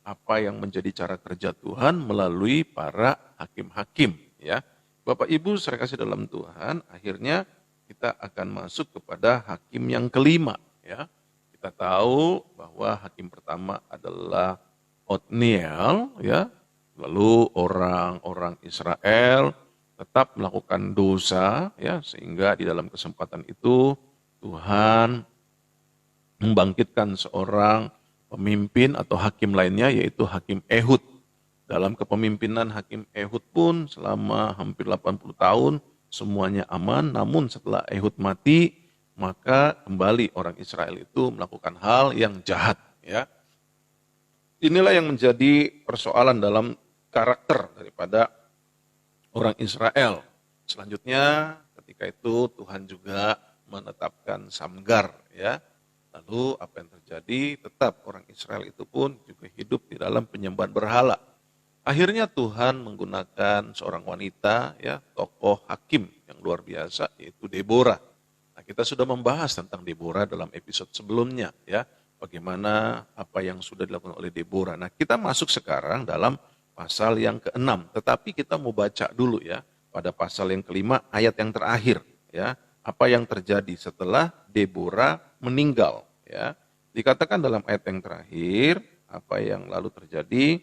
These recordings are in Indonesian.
apa yang menjadi cara kerja Tuhan melalui para hakim-hakim, ya. Bapak Ibu saya kasih dalam Tuhan, akhirnya kita akan masuk kepada hakim yang kelima, ya. Kita tahu bahwa hakim pertama adalah Otniel, ya. Lalu orang-orang Israel tetap melakukan dosa, ya, sehingga di dalam kesempatan itu Tuhan membangkitkan seorang pemimpin atau hakim lainnya, yaitu Hakim Ehud. Dalam kepemimpinan Hakim Ehud pun selama hampir 80 tahun semuanya aman, namun setelah Ehud mati, maka kembali orang Israel itu melakukan hal yang jahat, ya. Inilah yang menjadi persoalan dalam karakter daripada orang Israel. Selanjutnya ketika itu Tuhan juga menetapkan Samgar, ya. Lalu apa yang terjadi? Tetap orang Israel itu pun juga hidup di dalam penyembahan berhala. Akhirnya Tuhan menggunakan seorang wanita, ya, tokoh hakim yang luar biasa, yaitu Deborah. Nah, kita sudah membahas tentang Deborah dalam episode sebelumnya, ya. Bagaimana apa yang sudah dilakukan oleh Deborah. Nah, kita masuk sekarang dalam pasal yang ke-6. Tetapi kita mau baca dulu, ya, pada pasal yang ke-5 ayat yang terakhir, ya. Apa yang terjadi setelah Deborah meninggal, ya. Dikatakan dalam ayat yang terakhir, apa yang lalu terjadi.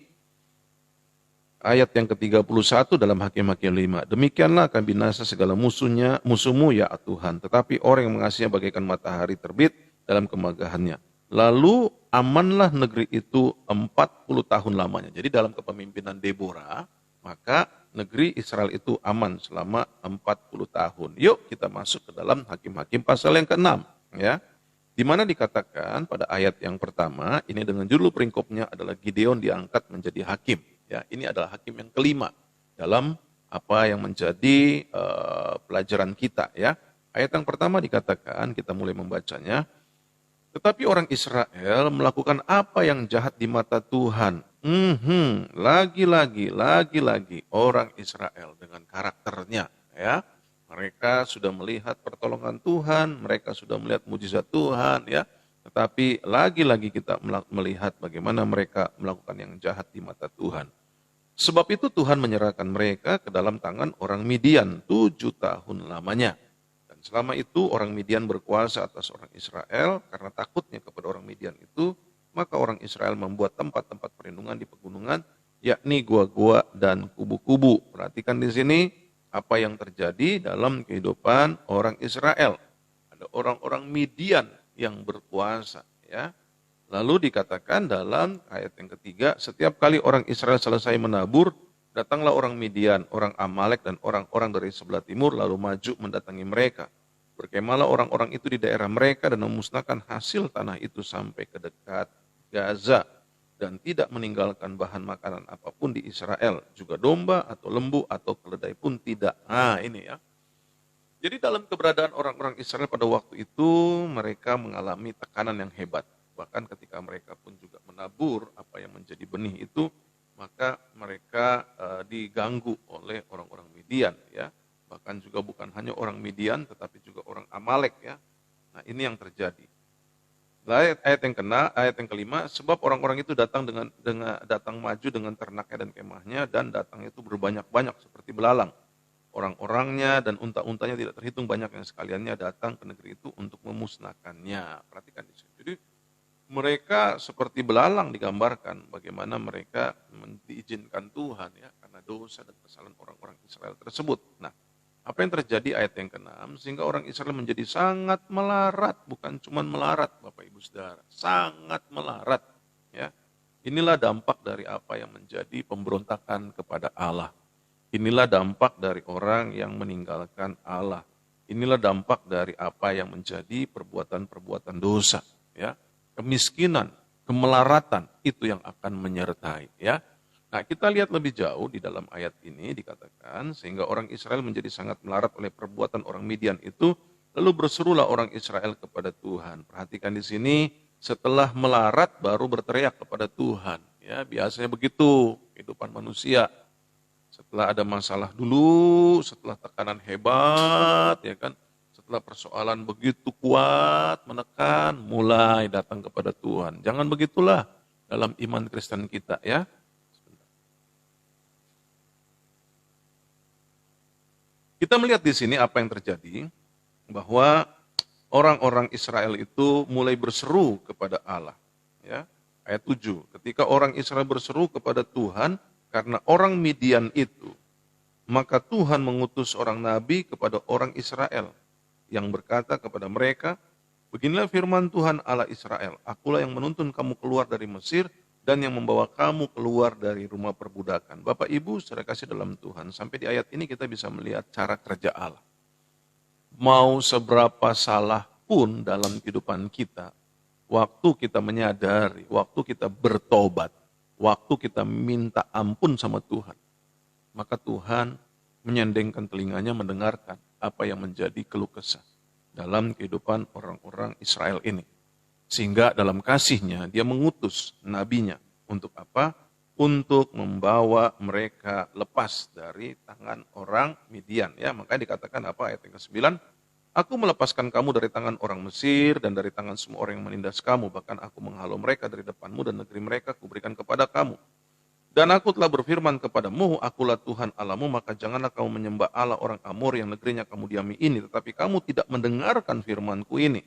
Ayat yang ke-31 dalam Hakim-Hakim 5. Demikianlah akan binasa segala musuhmu ya Tuhan. Tetapi orang yang mengasihinya bagaikan matahari terbit dalam kemegahannya. Lalu amanlah negeri itu 40 tahun lamanya. Jadi dalam kepemimpinan Deborah, maka negeri Israel itu aman selama 40 tahun. Yuk kita masuk ke dalam Hakim-Hakim pasal yang ke-6. Ya. Di mana dikatakan pada ayat yang pertama, ini dengan judul peringkopnya adalah Gideon diangkat menjadi hakim. Ya, ini adalah hakim yang kelima dalam apa yang menjadi pelajaran kita, ya. Ayat yang pertama dikatakan, kita mulai membacanya. Tetapi orang Israel melakukan apa yang jahat di mata Tuhan. Lagi-lagi orang Israel dengan karakternya, ya. Mereka sudah melihat pertolongan Tuhan, mereka sudah melihat mujizat Tuhan, ya. Tetapi lagi-lagi kita melihat bagaimana mereka melakukan yang jahat di mata Tuhan. Sebab itu Tuhan menyerahkan mereka ke dalam tangan orang Midian 7 tahun lamanya. Dan selama itu orang Midian berkuasa atas orang Israel, karena takutnya kepada orang Midian itu, maka orang Israel membuat tempat-tempat perlindungan di pegunungan, yakni gua-gua dan kubu-kubu. Perhatikan di sini apa yang terjadi dalam kehidupan orang Israel. Ada orang-orang Midian yang berkuasa, ya. Lalu dikatakan dalam ayat yang ketiga, setiap kali orang Israel selesai menabur, datanglah orang Midian, orang Amalek dan orang-orang dari sebelah timur lalu maju mendatangi mereka. Berkemahlah orang-orang itu di daerah mereka dan memusnahkan hasil tanah itu sampai ke dekat Gaza dan tidak meninggalkan bahan makanan apapun di Israel, juga domba atau lembu atau keledai pun tidak. Nah, ini ya. Jadi dalam keberadaan orang-orang Israel pada waktu itu, mereka mengalami tekanan yang hebat. Bahkan ketika mereka pun juga menabur apa yang menjadi benih itu, maka mereka diganggu oleh orang-orang Midian, ya. Bahkan juga bukan hanya orang Midian, tetapi juga orang Amalek, ya. Nah, ini yang terjadi. Ayat yang kelima, sebab orang-orang itu datang maju dengan ternaknya dan kemahnya, dan datang itu berbanyak-banyak seperti belalang. Orang-orangnya dan unta-untanya tidak terhitung banyak yang sekaliannya datang ke negeri itu untuk memusnahkannya. Perhatikan di sini. Jadi mereka seperti belalang digambarkan bagaimana mereka diizinkan Tuhan, ya, karena dosa dan kesalahan orang-orang Israel tersebut. Nah, apa yang terjadi ayat yang ke-6 sehingga orang Israel menjadi sangat melarat, bukan cuma melarat Bapak Ibu Saudara, sangat melarat, ya. Inilah dampak dari apa yang menjadi pemberontakan kepada Allah. Inilah dampak dari orang yang meninggalkan Allah. Inilah dampak dari apa yang menjadi perbuatan-perbuatan dosa, ya. Kemiskinan, kemelaratan itu yang akan menyertai, ya. Nah, kita lihat lebih jauh di dalam ayat ini dikatakan sehingga orang Israel menjadi sangat melarat oleh perbuatan orang Midian itu, lalu berserulah orang Israel kepada Tuhan. Perhatikan di sini, setelah melarat baru berteriak kepada Tuhan, ya. Biasanya begitu kehidupan manusia. Setelah ada masalah dulu, setelah tekanan hebat, ya kan, setelah persoalan begitu kuat, menekan, mulai datang kepada Tuhan. Jangan begitulah. dalam iman Kristen kita ya. Kita melihat di sini apa yang terjadi, bahwa orang-orang Israel itu mulai berseru kepada Allah. Ya, ayat 7, ketika orang Israel berseru kepada Tuhan karena orang Midian itu, maka Tuhan mengutus orang nabi kepada orang Israel yang berkata kepada mereka, beginilah firman Tuhan Allah Israel, akulah yang menuntun kamu keluar dari Mesir dan yang membawa kamu keluar dari rumah perbudakan. Bapak Ibu, saudara kasih dalam Tuhan, sampai di ayat ini kita bisa melihat cara kerja Allah. Mau seberapa salah pun dalam kehidupan kita, waktu kita menyadari, waktu kita bertobat, waktu kita minta ampun sama Tuhan, maka Tuhan menyendengkan telinganya mendengarkan apa yang menjadi keluh kesah dalam kehidupan orang-orang Israel ini. Sehingga dalam kasihnya dia mengutus nabinya. Untuk apa? Untuk membawa mereka lepas dari tangan orang Midian. Ya, makanya dikatakan apa ayat yang ke-9? Aku melepaskan kamu dari tangan orang Mesir dan dari tangan semua orang yang menindas kamu. Bahkan aku menghalau mereka dari depanmu dan negeri mereka kuberikan kepada kamu. Dan aku telah berfirman kepadamu, akulah Tuhan Allahmu, maka janganlah kamu menyembah Allah orang Amor yang negerinya kamu diami ini. Tetapi kamu tidak mendengarkan firmanku ini.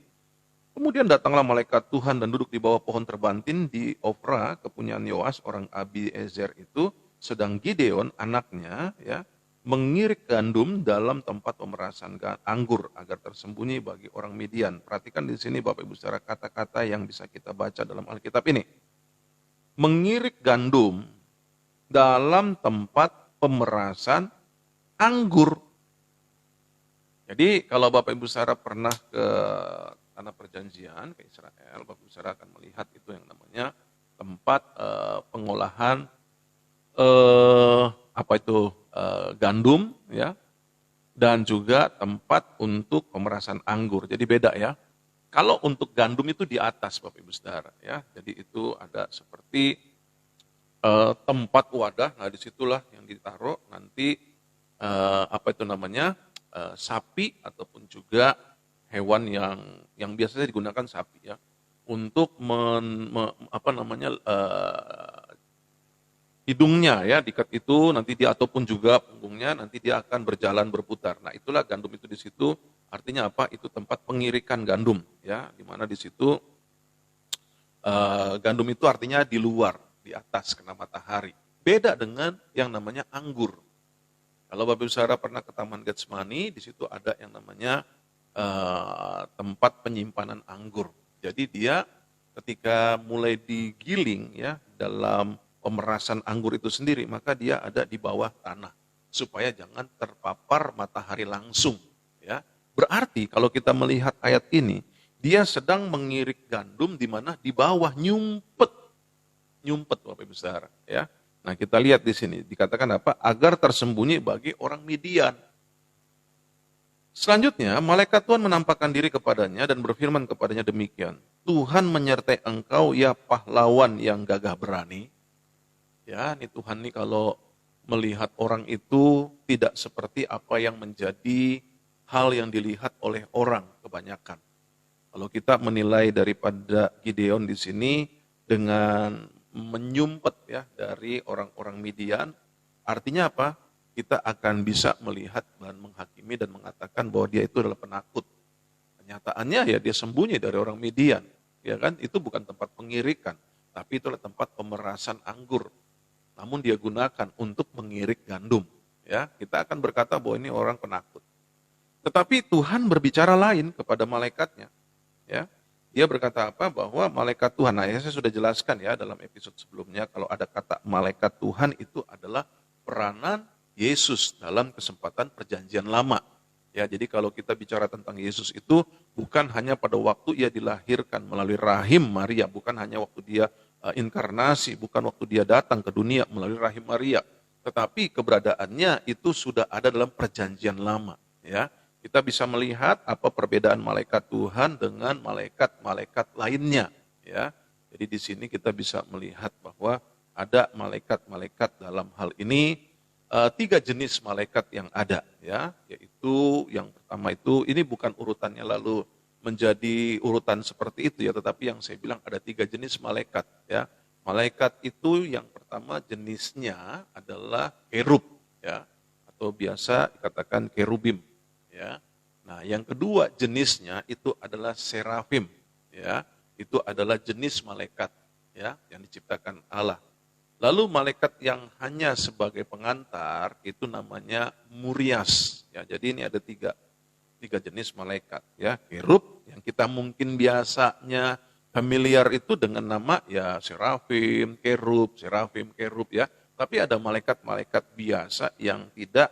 Kemudian datanglah malaikat Tuhan dan duduk di bawah pohon terbantin di Ofra, kepunyaan Yoas orang Abiezer itu, sedang Gideon anaknya ya mengirik gandum dalam tempat pemerasan anggur agar tersembunyi bagi orang Midian. Perhatikan di sini Bapak Ibu saudara kata-kata yang bisa kita baca dalam Alkitab ini. Mengirik gandum dalam tempat pemerasan anggur. Jadi kalau Bapak Ibu saudara pernah ke tanah perjanjian ke Israel, Bapak Ibu saudara akan melihat itu yang namanya tempat pengolahan gandum ya, dan juga tempat untuk pemerasan anggur. Jadi beda ya. Kalau untuk gandum itu di atas Bapak Ibu saudara ya. Jadi itu ada seperti tempat wadah, nah disitulah yang ditaruh nanti sapi ataupun juga hewan yang biasanya digunakan sapi ya untuk hidungnya ya diikat itu nanti dia ataupun juga punggungnya nanti dia akan berjalan berputar. Nah itulah gandum itu di situ, artinya apa? Itu tempat pengirikan gandum ya, di mana di situ gandum itu artinya di luar, di atas kena matahari. Beda dengan yang namanya anggur. Kalau Bapak Ibu saudara pernah ke Taman Getsemani, di situ ada yang namanya tempat penyimpanan anggur. Jadi dia ketika mulai digiling ya dalam pemerasan anggur itu sendiri, maka dia ada di bawah tanah supaya jangan terpapar matahari langsung. Ya, berarti kalau kita melihat ayat ini, dia sedang mengirik gandum di mana di bawah nyumpet Bapak Ibu saudara. Ya, nah kita lihat di sini dikatakan apa? Agar tersembunyi bagi orang Midian. Selanjutnya, malaikat Tuhan menampakkan diri kepadanya dan berfirman kepadanya demikian. Tuhan menyertai engkau ya pahlawan yang gagah berani. Ya, ini Tuhan nih kalau melihat orang itu tidak seperti apa yang menjadi hal yang dilihat oleh orang kebanyakan. Kalau kita menilai daripada Gideon di sini dengan menyumpet ya dari orang-orang Midian, artinya apa? Kita akan bisa melihat dan menghakimi dan mengatakan bahwa dia itu adalah penakut. Kenyataannya ya dia sembunyi dari orang Midian, ya kan? Itu bukan tempat pengirikan, tapi itu adalah tempat pemerasan anggur. Namun dia gunakan untuk mengirik gandum. Ya, kita akan berkata bahwa ini orang penakut. Tetapi Tuhan berbicara lain kepada malaikatnya. Ya, dia berkata apa? Bahwa malaikat Tuhan. Nah, saya sudah jelaskan ya dalam episode sebelumnya kalau ada kata malaikat Tuhan itu adalah peranan Yesus dalam kesempatan perjanjian lama. Ya, jadi kalau kita bicara tentang Yesus itu bukan hanya pada waktu ia dilahirkan melalui rahim Maria, bukan hanya waktu dia inkarnasi, bukan waktu dia datang ke dunia melalui rahim Maria, tetapi keberadaannya itu sudah ada dalam perjanjian lama. Ya, kita bisa melihat apa perbedaan malaikat Tuhan dengan malaikat-malaikat lainnya. Ya, jadi di sini kita bisa melihat bahwa ada malaikat-malaikat dalam hal ini. 3 jenis malaikat yang ada ya, yaitu yang pertama itu ini bukan urutannya lalu menjadi urutan seperti itu ya, tetapi yang saya bilang ada 3 jenis malaikat ya. Malaikat itu yang pertama jenisnya adalah kerub, ya, atau biasa dikatakan kerubim, ya. Nah, yang kedua jenisnya itu adalah serafim, ya. Itu adalah jenis malaikat, ya, yang diciptakan Allah. Lalu malaikat yang hanya sebagai pengantar itu namanya murias, ya. Jadi ini ada tiga jenis malaikat, ya. Kerub yang kita mungkin biasanya familiar itu dengan nama ya serafim, kerub, ya. Tapi ada malaikat-malaikat biasa yang tidak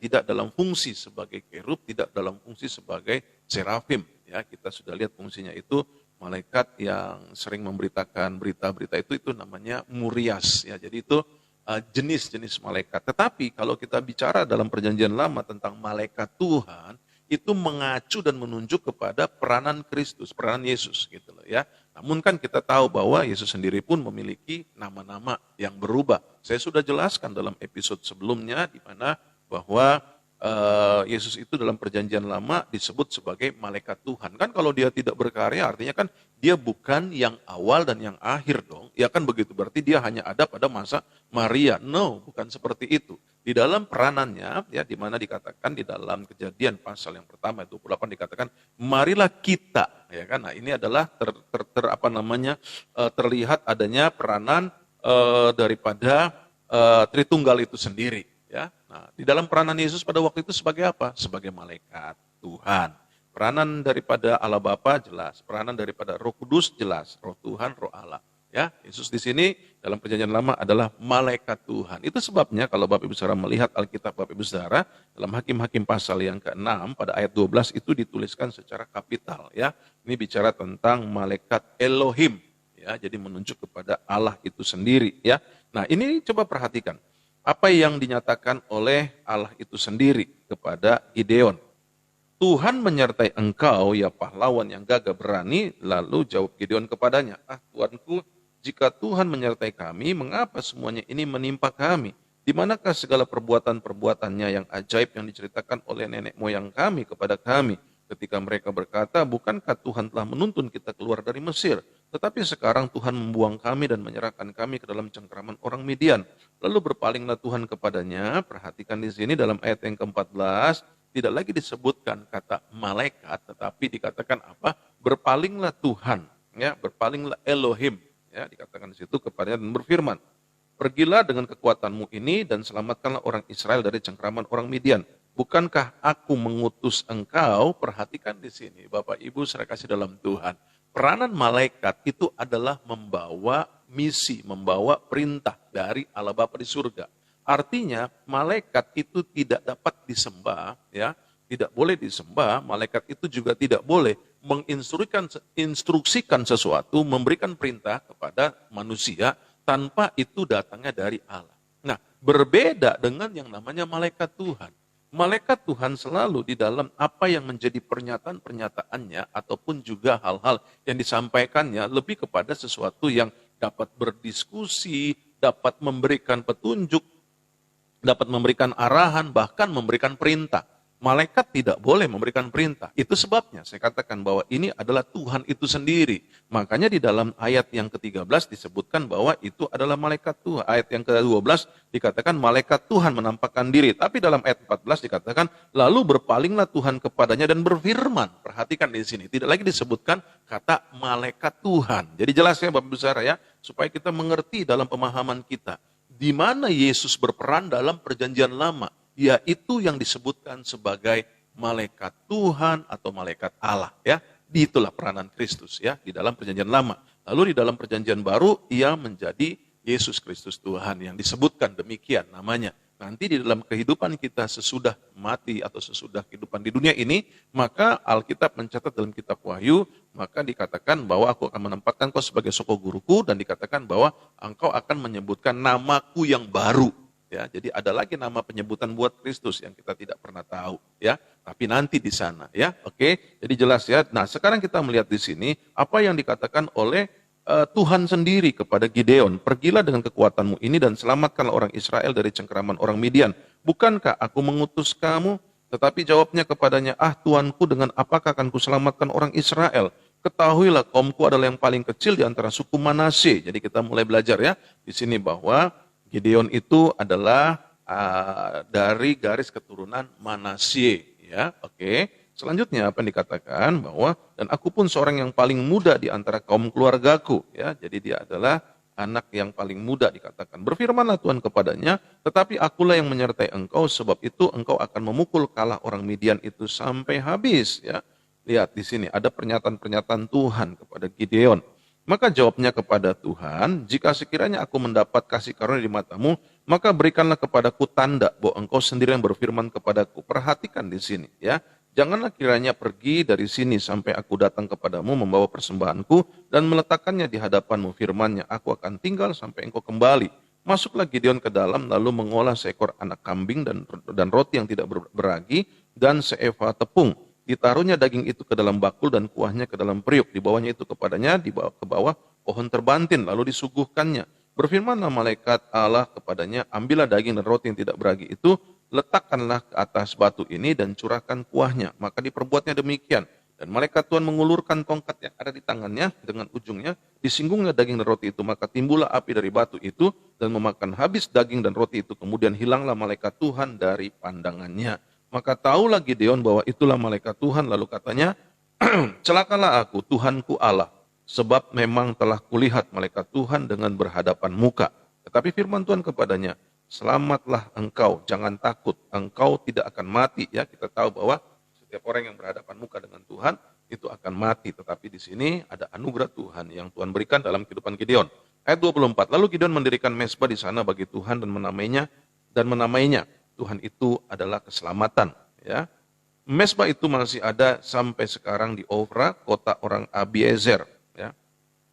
tidak dalam fungsi sebagai kerub, tidak dalam fungsi sebagai serafim, ya. Kita sudah lihat fungsinya itu malaikat yang sering memberitakan berita-berita itu namanya murias, ya. Jadi itu jenis-jenis malaikat. Tetapi kalau kita bicara dalam perjanjian lama tentang malaikat Tuhan, itu mengacu dan menunjuk kepada peranan Kristus, peranan Yesus gitu loh, ya. Namun kan kita tahu bahwa Yesus sendiri pun memiliki nama-nama yang berubah. Saya sudah jelaskan dalam episode sebelumnya di mana bahwa Yesus itu dalam perjanjian lama disebut sebagai malaikat Tuhan. Kan kalau dia tidak berkarya artinya kan dia bukan yang awal dan yang akhir dong. Ya kan begitu, berarti dia hanya ada pada masa Maria. No, bukan seperti itu. Di dalam peranannya, ya, di mana dikatakan di dalam Kejadian pasal yang pertama 28 dikatakan marilah kita, ya kan. Nah, ini adalah terlihat adanya peranan daripada Tritunggal itu sendiri, ya. Nah, di dalam peranan Yesus pada waktu itu sebagai apa? Sebagai malaikat Tuhan. Peranan daripada Allah Bapa jelas, peranan daripada Roh Kudus jelas, Roh Tuhan, Roh Allah. Ya, Yesus di sini dalam perjanjian lama adalah malaikat Tuhan. Itu sebabnya kalau Bapak Ibu Saudara melihat Alkitab Bapak Ibu Saudara, dalam Hakim-Hakim pasal yang ke-6 pada ayat 12 itu dituliskan secara kapital, ya. Ini bicara tentang malaikat Elohim, ya. Jadi menunjuk kepada Allah itu sendiri, ya. Nah, ini coba perhatikan apa yang dinyatakan oleh Allah itu sendiri kepada Gideon. Tuhan menyertai engkau, ya pahlawan yang gagah berani. Lalu jawab Gideon kepadanya, Tuanku, jika Tuhan menyertai kami, mengapa semuanya ini menimpa kami? Di manakah segala perbuatan-perbuatannya yang ajaib yang diceritakan oleh nenek moyang kami kepada kami? Ketika mereka berkata, bukankah Tuhan telah menuntun kita keluar dari Mesir? Tetapi sekarang Tuhan membuang kami dan menyerahkan kami ke dalam cengkraman orang Midian. Lalu berpalinglah Tuhan kepadanya. Perhatikan di sini dalam ayat yang ke-14, tidak lagi disebutkan kata malaikat, tetapi dikatakan apa? Berpalinglah Tuhan, ya, berpalinglah Elohim, ya, dikatakan di situ kepadanya dan berfirman, pergilah dengan kekuatanmu ini dan selamatkanlah orang Israel dari cengkraman orang Midian. Bukankah aku mengutus engkau? Perhatikan di sini, Bapak Ibu saudara kasih dalam Tuhan. Peranan malaikat itu adalah membawa misi, membawa perintah dari Allah Bapa di surga. Artinya malaikat itu tidak dapat disembah, ya, tidak boleh disembah. Malaikat itu juga tidak boleh menginstruksikan sesuatu, memberikan perintah kepada manusia tanpa itu datangnya dari Allah. Nah, berbeda dengan yang namanya malaikat Tuhan. Malaikat Tuhan selalu di dalam apa yang menjadi pernyataan-pernyataannya ataupun juga hal-hal yang disampaikannya lebih kepada sesuatu yang dapat berdiskusi, dapat memberikan petunjuk, dapat memberikan arahan, bahkan memberikan perintah. Malaikat tidak boleh memberikan perintah. Itu sebabnya saya katakan bahwa ini adalah Tuhan itu sendiri. Makanya di dalam ayat yang ke-13 disebutkan bahwa itu adalah malaikat Tuhan. Ayat yang ke-12 dikatakan malaikat Tuhan menampakkan diri. Tapi dalam ayat 14 dikatakan lalu berpalinglah Tuhan kepadanya dan berfirman. Perhatikan di sini, tidak lagi disebutkan kata malaikat Tuhan. Jadi jelas ya Bapak Ibu Saudara ya, supaya kita mengerti dalam pemahaman kita. Di mana Yesus berperan dalam perjanjian lama, yaitu yang disebutkan sebagai malaikat Tuhan atau malaikat Allah, ya. Itulah peranan Kristus, ya, di dalam perjanjian lama. Lalu di dalam perjanjian baru ia menjadi Yesus Kristus Tuhan yang disebutkan demikian namanya. Nanti di dalam kehidupan kita sesudah mati atau sesudah kehidupan di dunia ini, maka Alkitab mencatat dalam kitab Wahyu, maka dikatakan bahwa aku akan menempatkan kau sebagai soko guruku dan dikatakan bahwa engkau akan menyebutkan namaku yang baru. Ya, jadi ada lagi nama penyebutan buat Kristus yang kita tidak pernah tahu, ya. Tapi nanti di sana, ya. Oke, jadi jelas ya. Nah, sekarang kita melihat di sini apa yang dikatakan oleh Tuhan sendiri kepada Gideon. Pergilah dengan kekuatanmu ini dan selamatkanlah orang Israel dari cengkeraman orang Midian. Bukankah aku mengutus kamu? Tetapi jawabnya kepadanya, Tuanku, dengan apakah akan kuselamatkan orang Israel? ketahuilah kaumku adalah yang paling kecil di antara suku Manasye. Jadi kita mulai belajar ya di sini bahwa Gideon itu adalah dari garis keturunan Manasye, ya. Oke. Selanjutnya apa yang dikatakan bahwa dan aku pun seorang yang paling muda di antara kaum keluargaku, ya. Jadi dia adalah anak yang paling muda dikatakan. Berfirmanlah Tuhan kepadanya, tetapi akulah yang menyertai engkau, sebab itu engkau akan memukul kalah orang Midian itu sampai habis, ya. Lihat di sini ada pernyataan-pernyataan Tuhan kepada Gideon. Maka jawabnya kepada Tuhan, jika sekiranya aku mendapat kasih karunia di matamu, maka berikanlah kepadaku tanda bahwa engkau sendiri yang berfirman kepadaku. Perhatikan di sini, ya. Janganlah kiranya pergi dari sini sampai aku datang kepadamu membawa persembahanku dan meletakkannya di hadapanmu. Firman-Nya, aku akan tinggal sampai engkau kembali. Masuklah Gideon ke dalam lalu mengolah seekor anak kambing dan roti yang tidak beragi dan seeva tepung. Ditaruhnya daging itu ke dalam bakul dan kuahnya ke dalam periuk. Dibawanya itu kepadanya, dibawa ke bawah pohon terbantin lalu disuguhkannya. Berfirmanlah malaikat Allah kepadanya, ambillah daging dan roti yang tidak beragi itu, letakkanlah ke atas batu ini dan curahkan kuahnya. Maka diperbuatnya demikian. Dan malaikat Tuhan mengulurkan tongkat yang ada di tangannya dengan ujungnya, disinggungnya daging dan roti itu, maka timbullah api dari batu itu dan memakan habis daging dan roti itu. Kemudian hilanglah malaikat Tuhan dari pandangannya. Maka tahulah Gideon bahwa itulah malaikat Tuhan, lalu katanya, celakalah aku, Tuhanku Allah, sebab memang telah kulihat malaikat Tuhan dengan berhadapan muka. Tetapi firman Tuhan kepadanya, selamatlah engkau, jangan takut, engkau tidak akan mati. Ya, kita tahu bahwa setiap orang yang berhadapan muka dengan Tuhan itu akan mati. Tetapi di sini ada anugerah Tuhan yang Tuhan berikan dalam kehidupan Gideon. Ayat 24, lalu Gideon mendirikan mezbah di sana bagi Tuhan dan menamainya Tuhan itu adalah keselamatan. Ya, mezbah itu masih ada sampai sekarang di Ofra, kota orang Abiezer. Ya.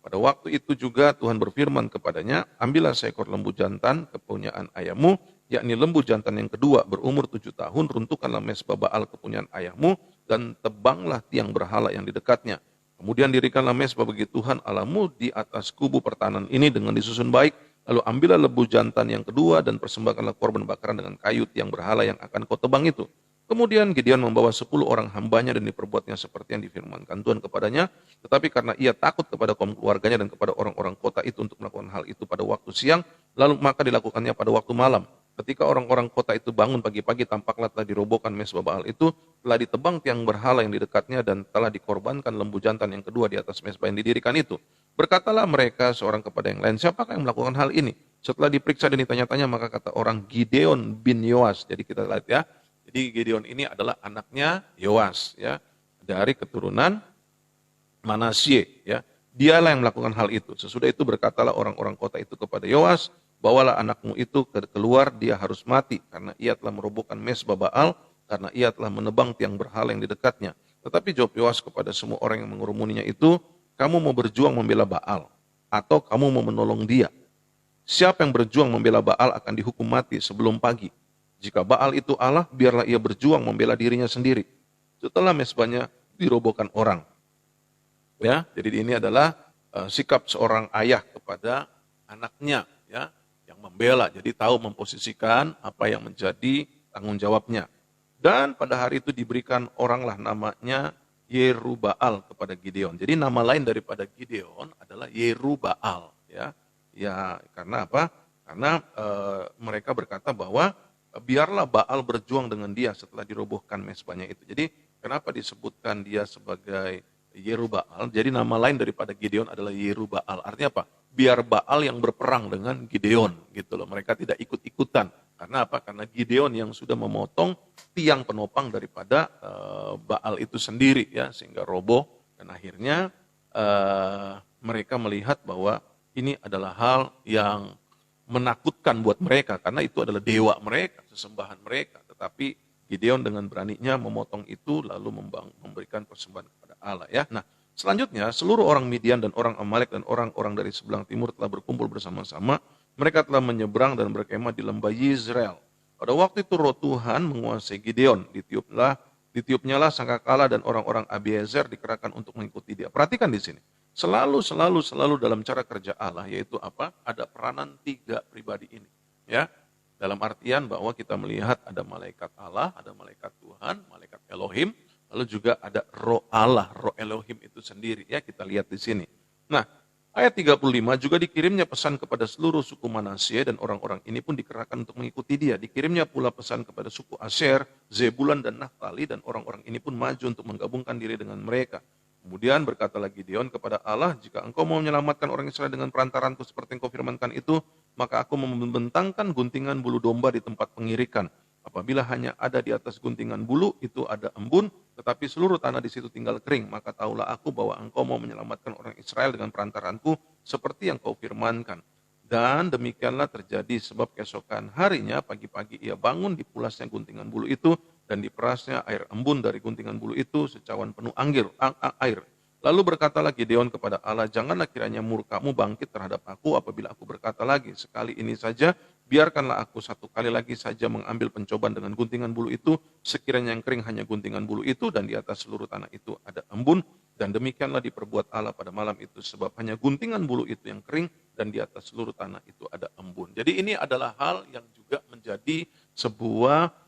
Pada waktu itu juga Tuhan berfirman kepadanya, ambillah seekor lembu jantan kepunyaan ayahmu, yakni lembu jantan yang kedua berumur 7 tahun, runtuhkanlah mezbah Baal kepunyaan ayahmu, dan tebanglah tiang berhala yang di dekatnya. Kemudian dirikanlah mezbah bagi Tuhan Allahmu di atas kubu pertahanan ini dengan disusun baik, lalu ambillah lembu jantan yang kedua dan persembahkanlah korban bakaran dengan kayu tiang berhala yang akan kau tebang itu. Kemudian Gideon membawa 10 orang hambanya dan diperbuatnya seperti yang difirmankan Tuhan kepadanya. Tetapi karena ia takut kepada kaum keluarganya dan kepada orang-orang kota itu untuk melakukan hal itu pada waktu siang, lalu maka dilakukannya pada waktu malam. Ketika orang-orang kota itu bangun pagi-pagi, tampaklah telah dirobohkan mezbah Baal itu, telah ditebang tiang berhala yang di dekatnya dan telah dikorbankan lembu jantan yang kedua di atas mezbah yang didirikan itu. Berkatalah mereka seorang kepada yang lain, siapakah yang melakukan hal ini? Setelah diperiksa dan ditanya-tanya, maka kata orang, Gideon bin Yoas. Jadi kita lihat ya. Jadi Gideon ini adalah anaknya Yoas, ya, dari keturunan Manasye, ya. Dialah yang melakukan hal itu. Sesudah itu berkatalah orang-orang kota itu kepada Yoas, bawalah anakmu itu keluar, dia harus mati karena ia telah merobohkan mezbah Baal, karena ia telah menebang tiang berhala yang di dekatnya. Tetapi jawab Yoas kepada semua orang yang mengerumuninya itu, kamu mau berjuang membela Baal atau kamu mau menolong dia? Siapa yang berjuang membela Baal akan dihukum mati sebelum pagi. Jika Baal itu Allah, biarlah ia berjuang membela dirinya sendiri. Setelah mezbahnya dirobohkan orang. Ya, jadi ini adalah sikap seorang ayah kepada anaknya, ya, yang membela. Jadi tahu memposisikan apa yang menjadi tanggung jawabnya. Dan pada hari itu diberikan oranglah namanya Yerubaal kepada Gideon. Jadi nama lain daripada Gideon adalah Yerubaal. Ya, ya, karena apa? Karena mereka berkata bahwa biarlah Baal berjuang dengan dia setelah dirobohkan mezbahnya itu. Jadi kenapa disebutkan dia sebagai Yerubaal? Jadi nama lain daripada Gideon adalah Yerubaal. Artinya apa? Biar Baal yang berperang dengan Gideon gitu loh. Mereka tidak ikut-ikutan. Karena apa? Karena Gideon yang sudah memotong tiang penopang daripada Baal itu sendiri, ya, sehingga roboh dan akhirnya mereka melihat bahwa ini adalah hal yang menakutkan buat mereka karena itu adalah dewa mereka, sesembahan mereka. Tetapi Gideon dengan beraninya memotong itu lalu memberikan persembahan kepada Allah, ya. Nah, selanjutnya seluruh orang Midian dan orang Amalek dan orang-orang dari sebelah timur telah berkumpul bersama-sama. Mereka telah menyeberang dan berkemah di lembah Yizreel. Pada waktu itu roh Tuhan menguasai Gideon, ditiupnyalah sangkakala dan orang-orang Abiezer dikerahkan untuk mengikuti dia. Perhatikan di sini. Selalu dalam cara kerja Allah, yaitu apa? Ada peranan 3 pribadi ini. Ya, dalam artian bahwa kita melihat ada malaikat Allah, ada malaikat Tuhan, malaikat Elohim, Lalu juga ada roh Allah, roh Elohim itu sendiri. Ya, kita lihat di sini. Nah, ayat 35 juga dikirimnya pesan kepada seluruh suku Manasye dan orang-orang ini pun dikerahkan untuk mengikuti dia. Dikirimnya pula pesan kepada suku Asher, Zebulun dan Naftali dan orang-orang ini pun maju untuk menggabungkan diri dengan mereka. Kemudian berkata lagi Gideon kepada Allah, jika engkau mau menyelamatkan orang Israel dengan perantaranku seperti yang kau firmankan itu, maka aku membentangkan guntingan bulu domba di tempat pengirikan. Apabila hanya ada di atas guntingan bulu, itu ada embun, tetapi seluruh tanah di situ tinggal kering. Maka tahulah aku bahwa engkau mau menyelamatkan orang Israel dengan perantaranku, seperti yang kau firmankan. Dan demikianlah terjadi, sebab keesokan harinya pagi-pagi ia bangun, dipulasnya guntingan bulu itu, dan diperasnya air embun dari guntingan bulu itu secawan penuh air. Lalu berkatalah Gideon kepada Allah, janganlah kiranya murkamu bangkit terhadap aku apabila aku berkata lagi, sekali ini saja, biarkanlah aku satu kali lagi saja mengambil pencobaan dengan guntingan bulu itu, sekiranya yang kering hanya guntingan bulu itu, dan di atas seluruh tanah itu ada embun, dan demikianlah diperbuat Allah pada malam itu, sebab hanya guntingan bulu itu yang kering, dan di atas seluruh tanah itu ada embun. Jadi ini adalah hal yang juga menjadi sebuah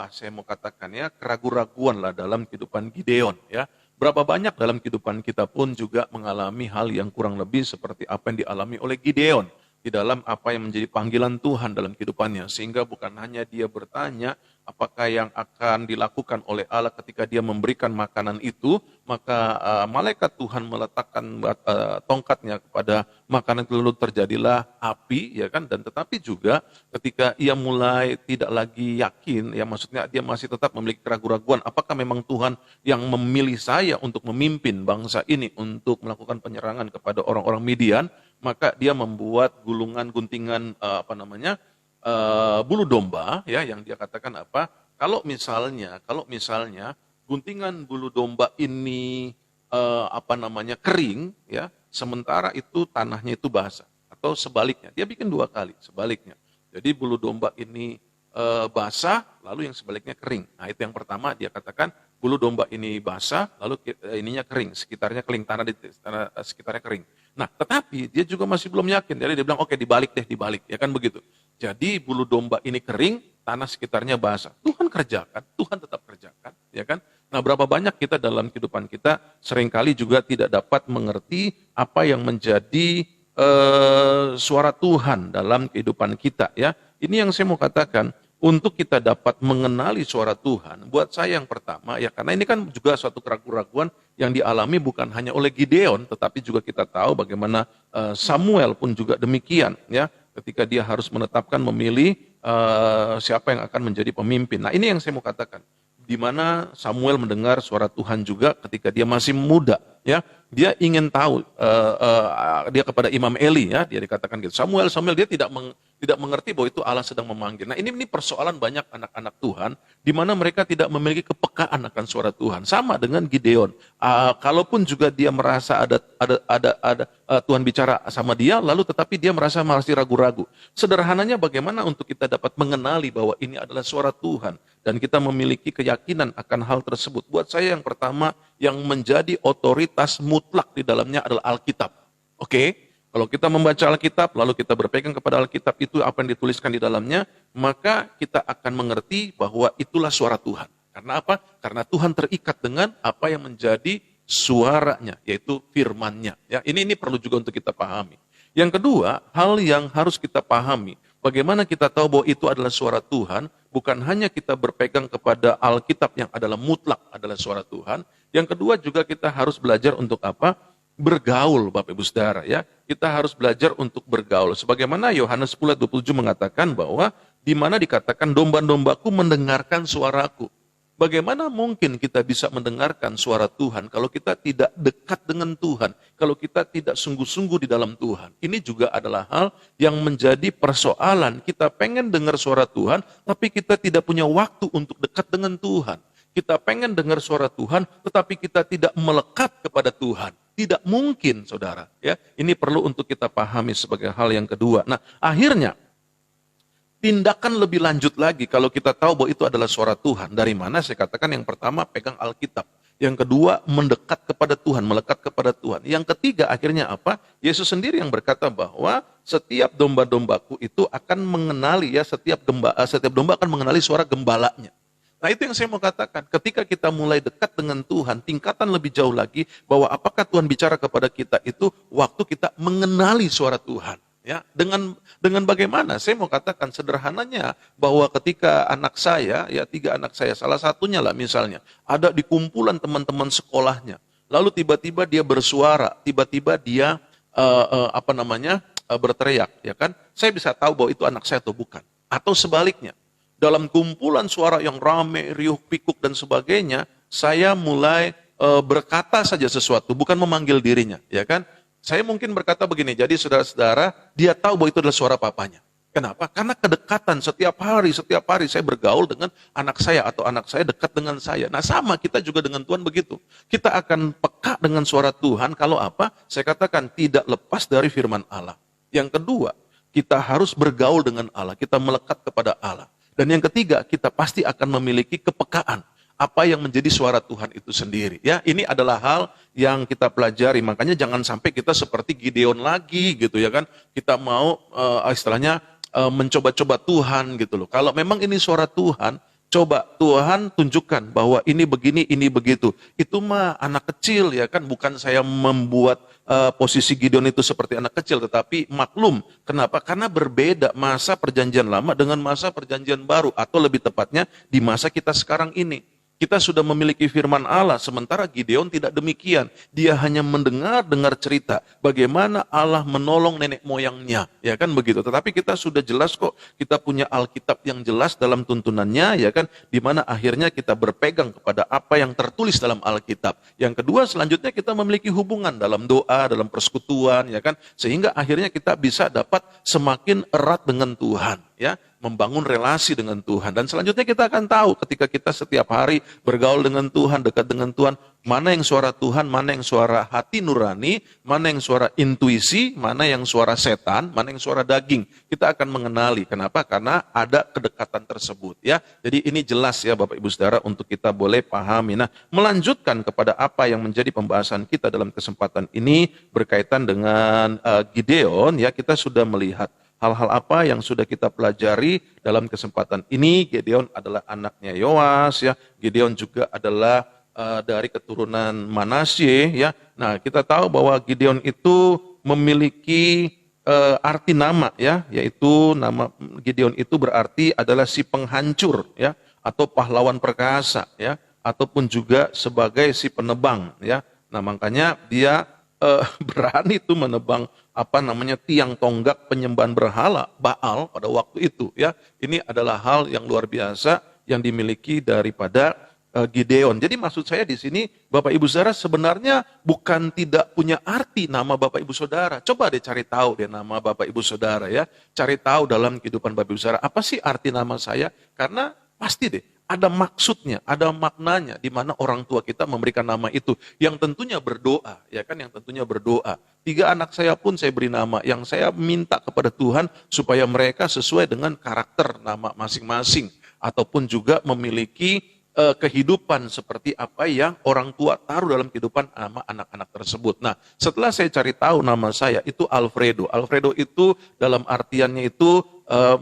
saya mau katakan ya, keraguan-raguan lah dalam kehidupan Gideon ya. Berapa banyak dalam kehidupan kita pun juga mengalami hal yang kurang lebih seperti apa yang dialami oleh Gideon di dalam apa yang menjadi panggilan Tuhan dalam kehidupannya. Sehingga bukan hanya dia bertanya apakah yang akan dilakukan oleh Allah ketika dia memberikan makanan itu, maka malaikat Tuhan meletakkan tongkatnya kepada makanan itu, lalu terjadilah api, ya kan? Dan tetapi juga ketika ia mulai tidak lagi yakin, ya maksudnya dia masih tetap memiliki keraguan-raguan, apakah memang Tuhan yang memilih saya untuk memimpin bangsa ini untuk melakukan penyerangan kepada orang-orang Midian, maka dia membuat gulungan guntingan bulu domba ya, yang dia katakan apa? Kalau misalnya guntingan bulu domba ini kering ya, sementara itu tanahnya itu basah, atau sebaliknya. Dia bikin dua kali sebaliknya. Jadi bulu domba ini basah, lalu yang sebaliknya kering. Nah, itu yang pertama dia katakan bulu domba ini basah, lalu ininya kering, sekitarnya kering, tanah sekitarnya kering. Nah, tetapi dia juga masih belum yakin. Jadi dia bilang, oke, dibalik, ya kan begitu. Jadi bulu domba ini kering, tanah sekitarnya basah. Tuhan kerjakan, Tuhan tetap kerjakan, ya kan? Nah, berapa banyak kita dalam kehidupan kita seringkali juga tidak dapat mengerti apa yang menjadi suara Tuhan dalam kehidupan kita, ya. Ini yang saya mau katakan. Untuk kita dapat mengenali suara Tuhan, buat saya yang pertama, ya karena ini kan juga suatu keraguan-raguan yang dialami bukan hanya oleh Gideon, tetapi juga kita tahu bagaimana Samuel pun juga demikian, ya, ketika dia harus menetapkan memilih siapa yang akan menjadi pemimpin. Nah, ini yang saya mau katakan, di mana Samuel mendengar suara Tuhan juga ketika dia masih muda, ya, dia ingin tahu, dia kepada Imam Eli, ya, dia dikatakan gitu, Samuel, dia tidak mengerti bahwa itu Allah sedang memanggil. Nah, ini persoalan banyak anak-anak Tuhan, di mana mereka tidak memiliki kepekaan akan suara Tuhan. Sama dengan Gideon. Kalaupun juga dia merasa ada Tuhan bicara sama dia, lalu tetapi dia merasa masih ragu-ragu. Sederhananya bagaimana untuk kita dapat mengenali bahwa ini adalah suara Tuhan, dan kita memiliki keyakinan akan hal tersebut. Buat saya yang pertama, yang menjadi otoritas mutlak di dalamnya adalah Alkitab. Oke? Kalau kita membaca Alkitab, lalu kita berpegang kepada Alkitab itu apa yang dituliskan di dalamnya, maka kita akan mengerti bahwa itulah suara Tuhan. Karena apa? Karena Tuhan terikat dengan apa yang menjadi suaranya, yaitu firman-Nya. Ya, ini perlu juga untuk kita pahami. Yang kedua, hal yang harus kita pahami, bagaimana kita tahu bahwa itu adalah suara Tuhan, bukan hanya kita berpegang kepada Alkitab yang adalah mutlak adalah suara Tuhan. Yang kedua juga kita harus belajar untuk apa? Bergaul, Bapak Ibu Saudara, ya. Kita harus belajar untuk bergaul. Sebagaimana Yohanes 10:27 mengatakan bahwa di mana dikatakan domba-dombaku mendengarkan suaraku. Bagaimana mungkin kita bisa mendengarkan suara Tuhan kalau kita tidak dekat dengan Tuhan, kalau kita tidak sungguh-sungguh di dalam Tuhan. Ini juga adalah hal yang menjadi persoalan. Kita pengen dengar suara Tuhan, tapi kita tidak punya waktu untuk dekat dengan Tuhan. Kita pengen dengar suara Tuhan, tetapi kita tidak melekat kepada Tuhan. Tidak mungkin, saudara. Ya, ini perlu untuk kita pahami sebagai hal yang kedua. Nah, akhirnya, tindakan lebih lanjut lagi kalau kita tahu bahwa itu adalah suara Tuhan. Dari mana? Saya katakan yang pertama, pegang Alkitab. Yang kedua, mendekat kepada Tuhan, melekat kepada Tuhan. Yang ketiga, akhirnya apa? Yesus sendiri yang berkata bahwa setiap domba-dombaku itu akan mengenali, ya, setiap domba akan mengenali suara gembalanya. Nah itu yang saya mau katakan, ketika kita mulai dekat dengan Tuhan, tingkatan lebih jauh lagi, bahwa apakah Tuhan bicara kepada kita itu waktu kita mengenali suara Tuhan. Ya, dengan bagaimana? Saya mau katakan sederhananya bahwa ketika anak saya, ya 3 anak saya, salah satunya lah misalnya, ada di kumpulan teman-teman sekolahnya, lalu tiba-tiba dia bersuara, tiba-tiba dia berteriak, ya kan? Saya bisa tahu bahwa itu anak saya atau bukan. Atau sebaliknya, dalam kumpulan suara yang rame, riuh, pikuk dan sebagainya, saya mulai berkata saja sesuatu, bukan memanggil dirinya, ya kan? Saya mungkin berkata begini, jadi saudara-saudara, dia tahu bahwa itu adalah suara papanya. Kenapa? Karena kedekatan setiap hari saya bergaul dengan anak saya atau anak saya dekat dengan saya. Nah sama kita juga dengan Tuhan begitu. Kita akan peka dengan suara Tuhan kalau apa? Saya katakan tidak lepas dari firman Allah. Yang kedua, kita harus bergaul dengan Allah, kita melekat kepada Allah. Dan yang ketiga, kita pasti akan memiliki kepekaan. Apa yang menjadi suara Tuhan itu sendiri. Ya, ini adalah hal yang kita pelajari. Makanya jangan sampai kita seperti Gideon lagi gitu ya kan. Kita mau istilahnya mencoba-coba Tuhan gitu loh. Kalau memang ini suara Tuhan, coba Tuhan tunjukkan bahwa ini begini, ini begitu. Itu mah anak kecil ya kan. Bukan saya membuat posisi Gideon itu seperti anak kecil. Tetapi maklum. Kenapa? Karena berbeda masa perjanjian lama dengan masa perjanjian baru. Atau lebih tepatnya di masa kita sekarang ini. Kita sudah memiliki firman Allah, sementara Gideon tidak demikian. Dia hanya mendengar cerita bagaimana Allah menolong nenek moyangnya. Ya kan begitu. Tetapi kita sudah jelas kok, kita punya Alkitab yang jelas dalam tuntunannya, ya kan, di mana akhirnya kita berpegang kepada apa yang tertulis dalam Alkitab. Yang kedua, selanjutnya kita memiliki hubungan dalam doa, dalam persekutuan, ya kan, sehingga akhirnya kita bisa dapat semakin erat dengan Tuhan, ya. Membangun relasi dengan Tuhan. Dan selanjutnya kita akan tahu ketika kita setiap hari bergaul dengan Tuhan, dekat dengan Tuhan, mana yang suara Tuhan, mana yang suara hati nurani, mana yang suara intuisi, mana yang suara setan, mana yang suara daging. Kita akan mengenali. Kenapa? Karena ada kedekatan tersebut. Ya, jadi ini jelas ya Bapak Ibu Saudara untuk kita boleh pahami. Nah, melanjutkan kepada apa yang menjadi pembahasan kita dalam kesempatan ini berkaitan dengan Gideon, ya kita sudah melihat hal-hal apa yang sudah kita pelajari dalam kesempatan ini. Gideon adalah anaknya Yoas, ya. Gideon juga adalah dari keturunan Manasye, ya. Nah, kita tahu bahwa Gideon itu memiliki arti nama, ya, yaitu nama Gideon itu berarti adalah si penghancur, ya, atau pahlawan perkasa, ya, ataupun juga sebagai si penebang, ya. Nah, makanya dia berani itu menebang tiang tonggak penyembahan berhala Baal pada waktu itu, ya. Ini adalah hal yang luar biasa yang dimiliki daripada Gideon. Jadi maksud saya di sini Bapak Ibu Saudara sebenarnya bukan tidak punya arti nama Bapak Ibu Saudara. Coba deh cari tahu deh nama Bapak Ibu Saudara, ya. Cari tahu dalam kehidupan Bapak Ibu Saudara apa sih arti nama saya? Karena pasti deh ada maksudnya, ada maknanya di mana orang tua kita memberikan nama itu. Yang tentunya berdoa, ya kan, yang tentunya berdoa. 3 anak saya pun saya beri nama yang saya minta kepada Tuhan supaya mereka sesuai dengan karakter nama masing-masing. Ataupun juga memiliki kehidupan seperti apa yang orang tua taruh dalam kehidupan nama anak-anak tersebut. Nah, setelah saya cari tahu nama saya itu Alfredo. Alfredo itu dalam artiannya itu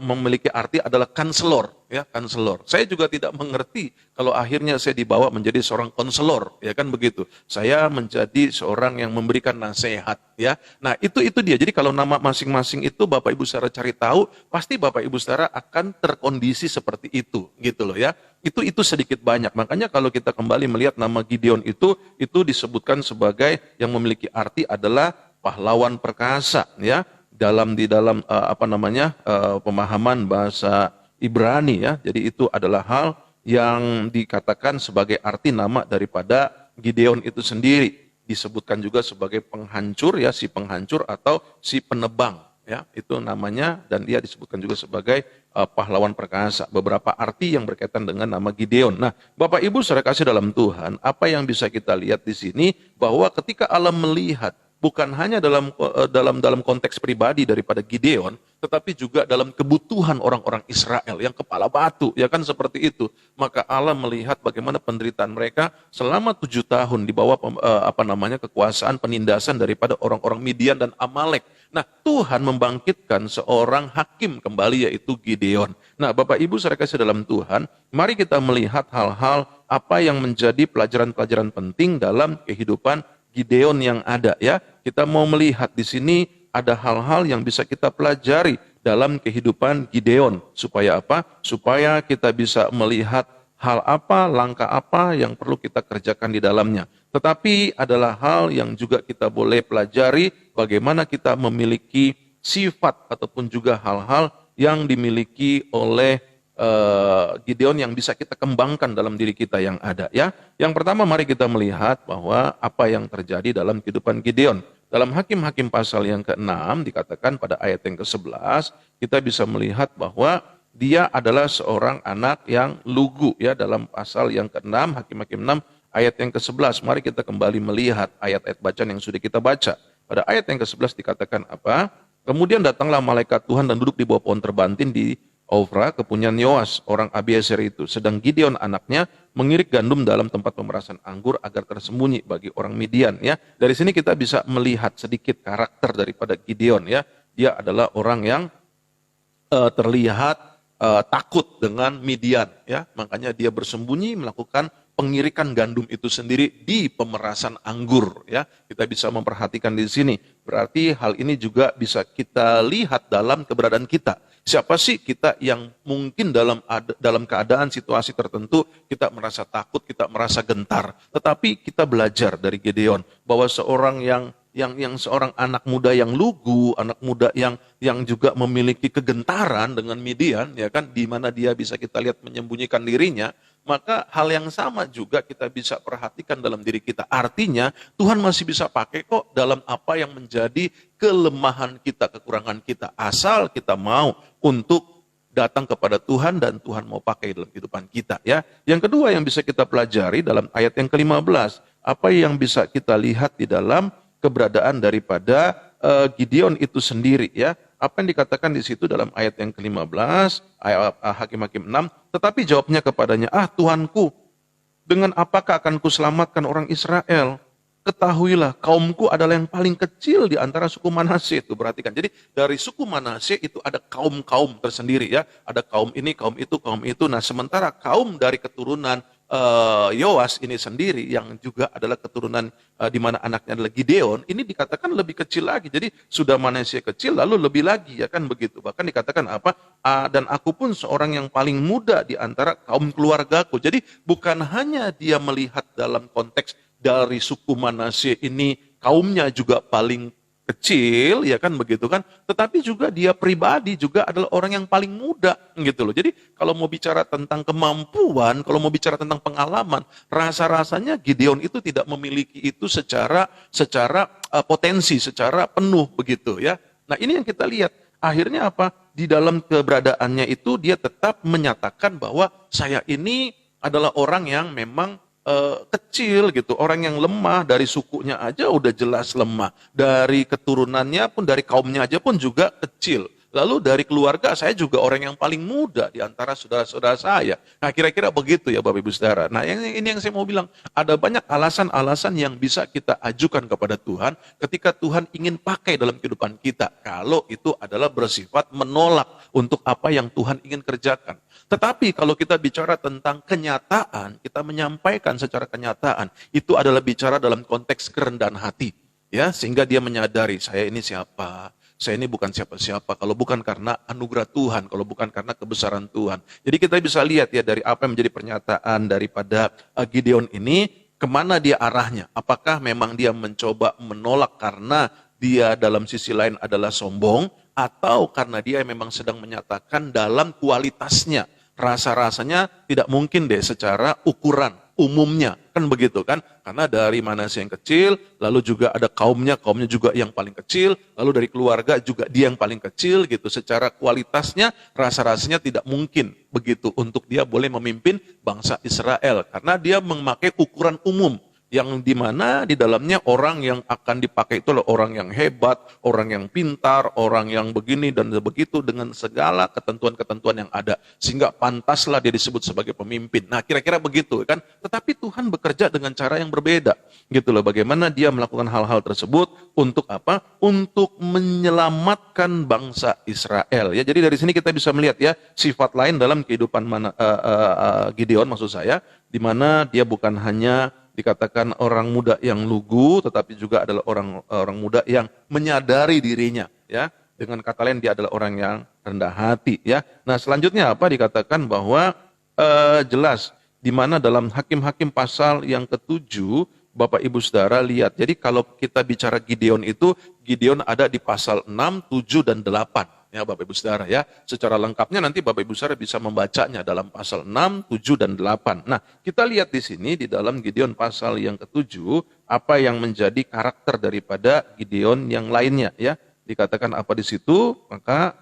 memiliki arti adalah kanselor, ya, kanselor. Saya juga tidak mengerti kalau akhirnya saya dibawa menjadi seorang konselor, ya kan begitu. Saya menjadi seorang yang memberikan nasihat, ya. Nah, itu dia. Jadi kalau nama masing-masing itu Bapak Ibu Saudara cari tahu, pasti Bapak Ibu Saudara akan terkondisi seperti itu, gitu loh, ya. Itu sedikit banyak. Makanya kalau kita kembali melihat nama Gideon itu disebutkan sebagai yang memiliki arti adalah pahlawan perkasa, ya. Di dalam pemahaman bahasa Ibrani, ya. Jadi itu adalah hal yang dikatakan sebagai arti nama daripada Gideon itu sendiri. Disebutkan juga sebagai penghancur, ya, si penghancur atau si penebang, ya. Itu namanya, dan dia disebutkan juga sebagai pahlawan perkasa. Beberapa arti yang berkaitan dengan nama Gideon. Nah, Bapak Ibu saudara kasih dalam Tuhan, apa yang bisa kita lihat di sini bahwa ketika Allah melihat bukan hanya dalam konteks pribadi daripada Gideon, tetapi juga dalam kebutuhan orang-orang Israel yang kepala batu, ya kan seperti itu. Maka Allah melihat bagaimana penderitaan mereka selama 7 tahun di bawah kekuasaan penindasan daripada orang-orang Midian dan Amalek. Nah, Tuhan membangkitkan seorang hakim kembali, yaitu Gideon. Nah, Bapak Ibu saudara kasih dalam Tuhan, mari kita melihat hal-hal apa yang menjadi pelajaran-pelajaran penting dalam kehidupan Gideon yang ada, ya. Kita mau melihat di sini ada hal-hal yang bisa kita pelajari dalam kehidupan Gideon. Supaya apa? Supaya kita bisa melihat hal apa, langkah apa yang perlu kita kerjakan di dalamnya. Tetapi adalah hal yang juga kita boleh pelajari bagaimana kita memiliki sifat ataupun juga hal-hal yang dimiliki oleh Gideon yang bisa kita kembangkan dalam diri kita yang ada, ya. Yang pertama, mari kita melihat bahwa apa yang terjadi dalam kehidupan Gideon. Dalam Hakim-Hakim pasal yang ke-6 dikatakan pada ayat yang ke-11, kita bisa melihat bahwa dia adalah seorang anak yang lugu, ya. Dalam pasal yang ke-6, Hakim-Hakim 6 ayat yang ke-11, mari kita kembali melihat ayat-ayat bacaan yang sudah kita baca. Pada ayat yang ke-11 dikatakan apa? Kemudian datanglah malaikat Tuhan dan duduk di bawah pohon terbantin di Ofra, kepunyaan Yoas, orang Abiezer itu. Sedang Gideon anaknya mengirik gandum dalam tempat pemerasan anggur agar tersembunyi bagi orang Midian, ya. Dari sini kita bisa melihat sedikit karakter daripada Gideon, ya. Dia adalah orang yang terlihat takut dengan Midian, ya. Makanya dia bersembunyi melakukan pengirikan gandum itu sendiri di pemerasan anggur, ya. Kita bisa memperhatikan di sini. Berarti hal ini juga bisa kita lihat dalam keberadaan kita. Siapa sih kita yang mungkin dalam keadaan situasi tertentu kita merasa takut, kita merasa gentar. Tetapi kita belajar dari Gideon bahwa seorang yang seorang anak muda yang lugu, anak muda yang juga memiliki kegentaran dengan Midian, ya kan, di mana dia bisa kita lihat menyembunyikan dirinya, maka hal yang sama juga kita bisa perhatikan dalam diri kita. Artinya Tuhan masih bisa pakai kok dalam apa yang menjadi kelemahan kita, kekurangan kita, asal kita mau untuk datang kepada Tuhan dan Tuhan mau pakai dalam kehidupan kita, ya. Yang kedua yang bisa kita pelajari dalam ayat yang ke-15, apa yang bisa kita lihat di dalam keberadaan daripada Gideon itu sendiri, ya. Apa yang dikatakan di situ dalam ayat yang ke-15, ayat Hakim-Hakim 6, tetapi jawabnya kepadanya, Tuhanku, dengan apakah akan kuselamatkan orang Israel? Ketahuilah, kaumku adalah yang paling kecil di antara suku Manasye. Itu perhatikan. Jadi dari suku Manasye itu ada kaum-kaum tersendiri, ya. Ada kaum ini, kaum itu, kaum itu. Nah, sementara kaum dari keturunan Yoas ini sendiri yang juga adalah keturunan di mana anaknya adalah Gideon, ini dikatakan lebih kecil lagi. Jadi sudah Manasye kecil lalu lebih lagi, ya kan begitu. Bahkan dikatakan apa? Dan aku pun seorang yang paling muda di antara kaum keluargaku. Jadi bukan hanya dia melihat dalam konteks dari suku Manasye ini kaumnya juga paling kecil, ya kan begitu kan, tetapi juga dia pribadi juga adalah orang yang paling muda gitu loh. Jadi kalau mau bicara tentang kemampuan, kalau mau bicara tentang pengalaman, rasa-rasanya Gideon itu tidak memiliki itu secara potensi, secara penuh begitu, ya. Nah, ini yang kita lihat. Akhirnya apa? Di dalam keberadaannya itu dia tetap menyatakan bahwa saya ini adalah orang yang memang kecil gitu, orang yang lemah, dari sukunya aja udah jelas lemah, dari keturunannya pun, dari kaumnya aja pun juga kecil. Lalu dari keluarga saya juga orang yang paling muda di antara saudara-saudara saya. Nah, kira-kira begitu ya Bapak Ibu Saudara. Nah, ini yang saya mau bilang, ada banyak alasan-alasan yang bisa kita ajukan kepada Tuhan ketika Tuhan ingin pakai dalam kehidupan kita, kalau itu adalah bersifat menolak untuk apa yang Tuhan ingin kerjakan. Tetapi kalau kita bicara tentang kenyataan, kita menyampaikan secara kenyataan, itu adalah bicara dalam konteks kerendahan hati, ya, sehingga dia menyadari, saya ini siapa? Saya ini bukan siapa-siapa kalau bukan karena anugerah Tuhan, kalau bukan karena kebesaran Tuhan. Jadi kita bisa lihat ya dari apa yang menjadi pernyataan daripada Gideon ini, kemana dia arahnya. Apakah memang dia mencoba menolak karena dia dalam sisi lain adalah sombong, atau karena dia memang sedang menyatakan dalam kualitasnya. Rasa-rasanya tidak mungkin deh secara ukuran umumnya, kan begitu kan? Karena dari Manasye yang kecil, lalu juga ada kaumnya juga yang paling kecil, lalu dari keluarga juga dia yang paling kecil gitu. Secara kualitasnya, rasa-rasanya tidak mungkin begitu untuk dia boleh memimpin bangsa Israel. Karena dia memakai ukuran umum. yang dimana di dalamnya orang yang akan dipakai itu adalah orang yang hebat, orang yang pintar, orang yang begini dan begitu dengan segala ketentuan-ketentuan yang ada. Sehingga pantaslah dia disebut sebagai pemimpin. Nah kira-kira begitu kan. Tetapi Tuhan bekerja dengan cara yang berbeda. Gitu loh, bagaimana dia melakukan hal-hal tersebut untuk apa? Untuk menyelamatkan bangsa Israel. Ya, jadi dari sini kita bisa melihat ya sifat lain dalam kehidupan Gideon maksud saya, di mana dia bukan hanya dikatakan orang muda yang lugu, tetapi juga adalah orang muda yang menyadari dirinya, ya. Dengan kata lain dia adalah orang yang rendah hati, ya. Nah selanjutnya apa dikatakan bahwa jelas di mana dalam Hakim-Hakim pasal yang ke-7, Bapak Ibu Saudara lihat. Jadi kalau kita bicara Gideon itu, Gideon ada di pasal 6, 7 dan 8. Ya Bapak Ibu Saudara ya, secara lengkapnya nanti Bapak Ibu Saudara bisa membacanya dalam pasal 6, 7 dan 8. Nah, kita lihat di sini di dalam Gideon pasal yang ke-7 apa yang menjadi karakter daripada Gideon yang lainnya ya. Dikatakan apa di situ? Maka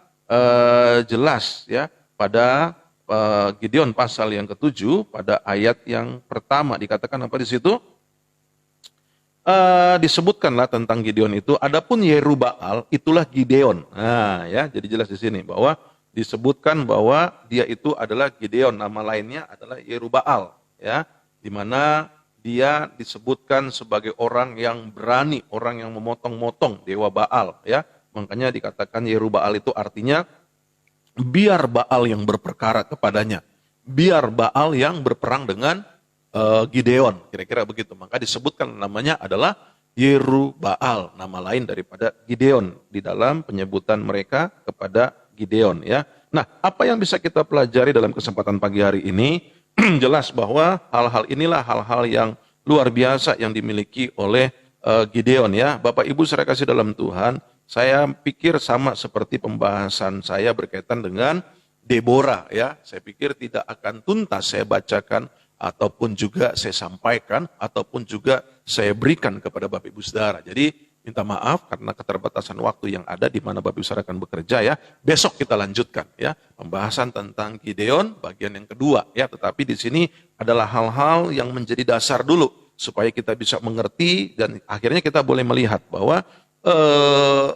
jelas ya pada Gideon pasal yang ke-7 pada ayat yang pertama dikatakan apa di situ? Disebutkanlah tentang Gideon itu, adapun Yerubbaal itulah Gideon. Nah, ya, jadi jelas di sini bahwa disebutkan bahwa dia itu adalah Gideon, nama lainnya adalah Yerubbaal, ya, di mana dia disebutkan sebagai orang yang berani, orang yang memotong-motong dewa Baal, ya. Makanya dikatakan Yerubbaal itu artinya biar Baal yang berperkara kepadanya, biar Baal yang berperang dengan Gideon, kira-kira begitu. Maka disebutkan namanya adalah Yerubbaal, nama lain daripada Gideon di dalam penyebutan mereka kepada Gideon ya. Nah, apa yang bisa kita pelajari dalam kesempatan pagi hari ini? Jelas bahwa hal-hal inilah hal-hal yang luar biasa yang dimiliki oleh Gideon ya. Bapak Ibu saya kasih dalam Tuhan, saya pikir sama seperti pembahasan saya berkaitan dengan Deborah ya. Saya pikir tidak akan tuntas saya bacakan ataupun juga saya sampaikan, ataupun juga saya berikan kepada Bapak Ibu Saudara. Jadi minta maaf karena keterbatasan waktu yang ada di mana Bapak Ibu Saudara akan bekerja ya. Besok kita lanjutkan ya pembahasan tentang Gideon bagian yang kedua ya. Tetapi di sini adalah hal-hal yang menjadi dasar dulu supaya kita bisa mengerti dan akhirnya kita boleh melihat bahwa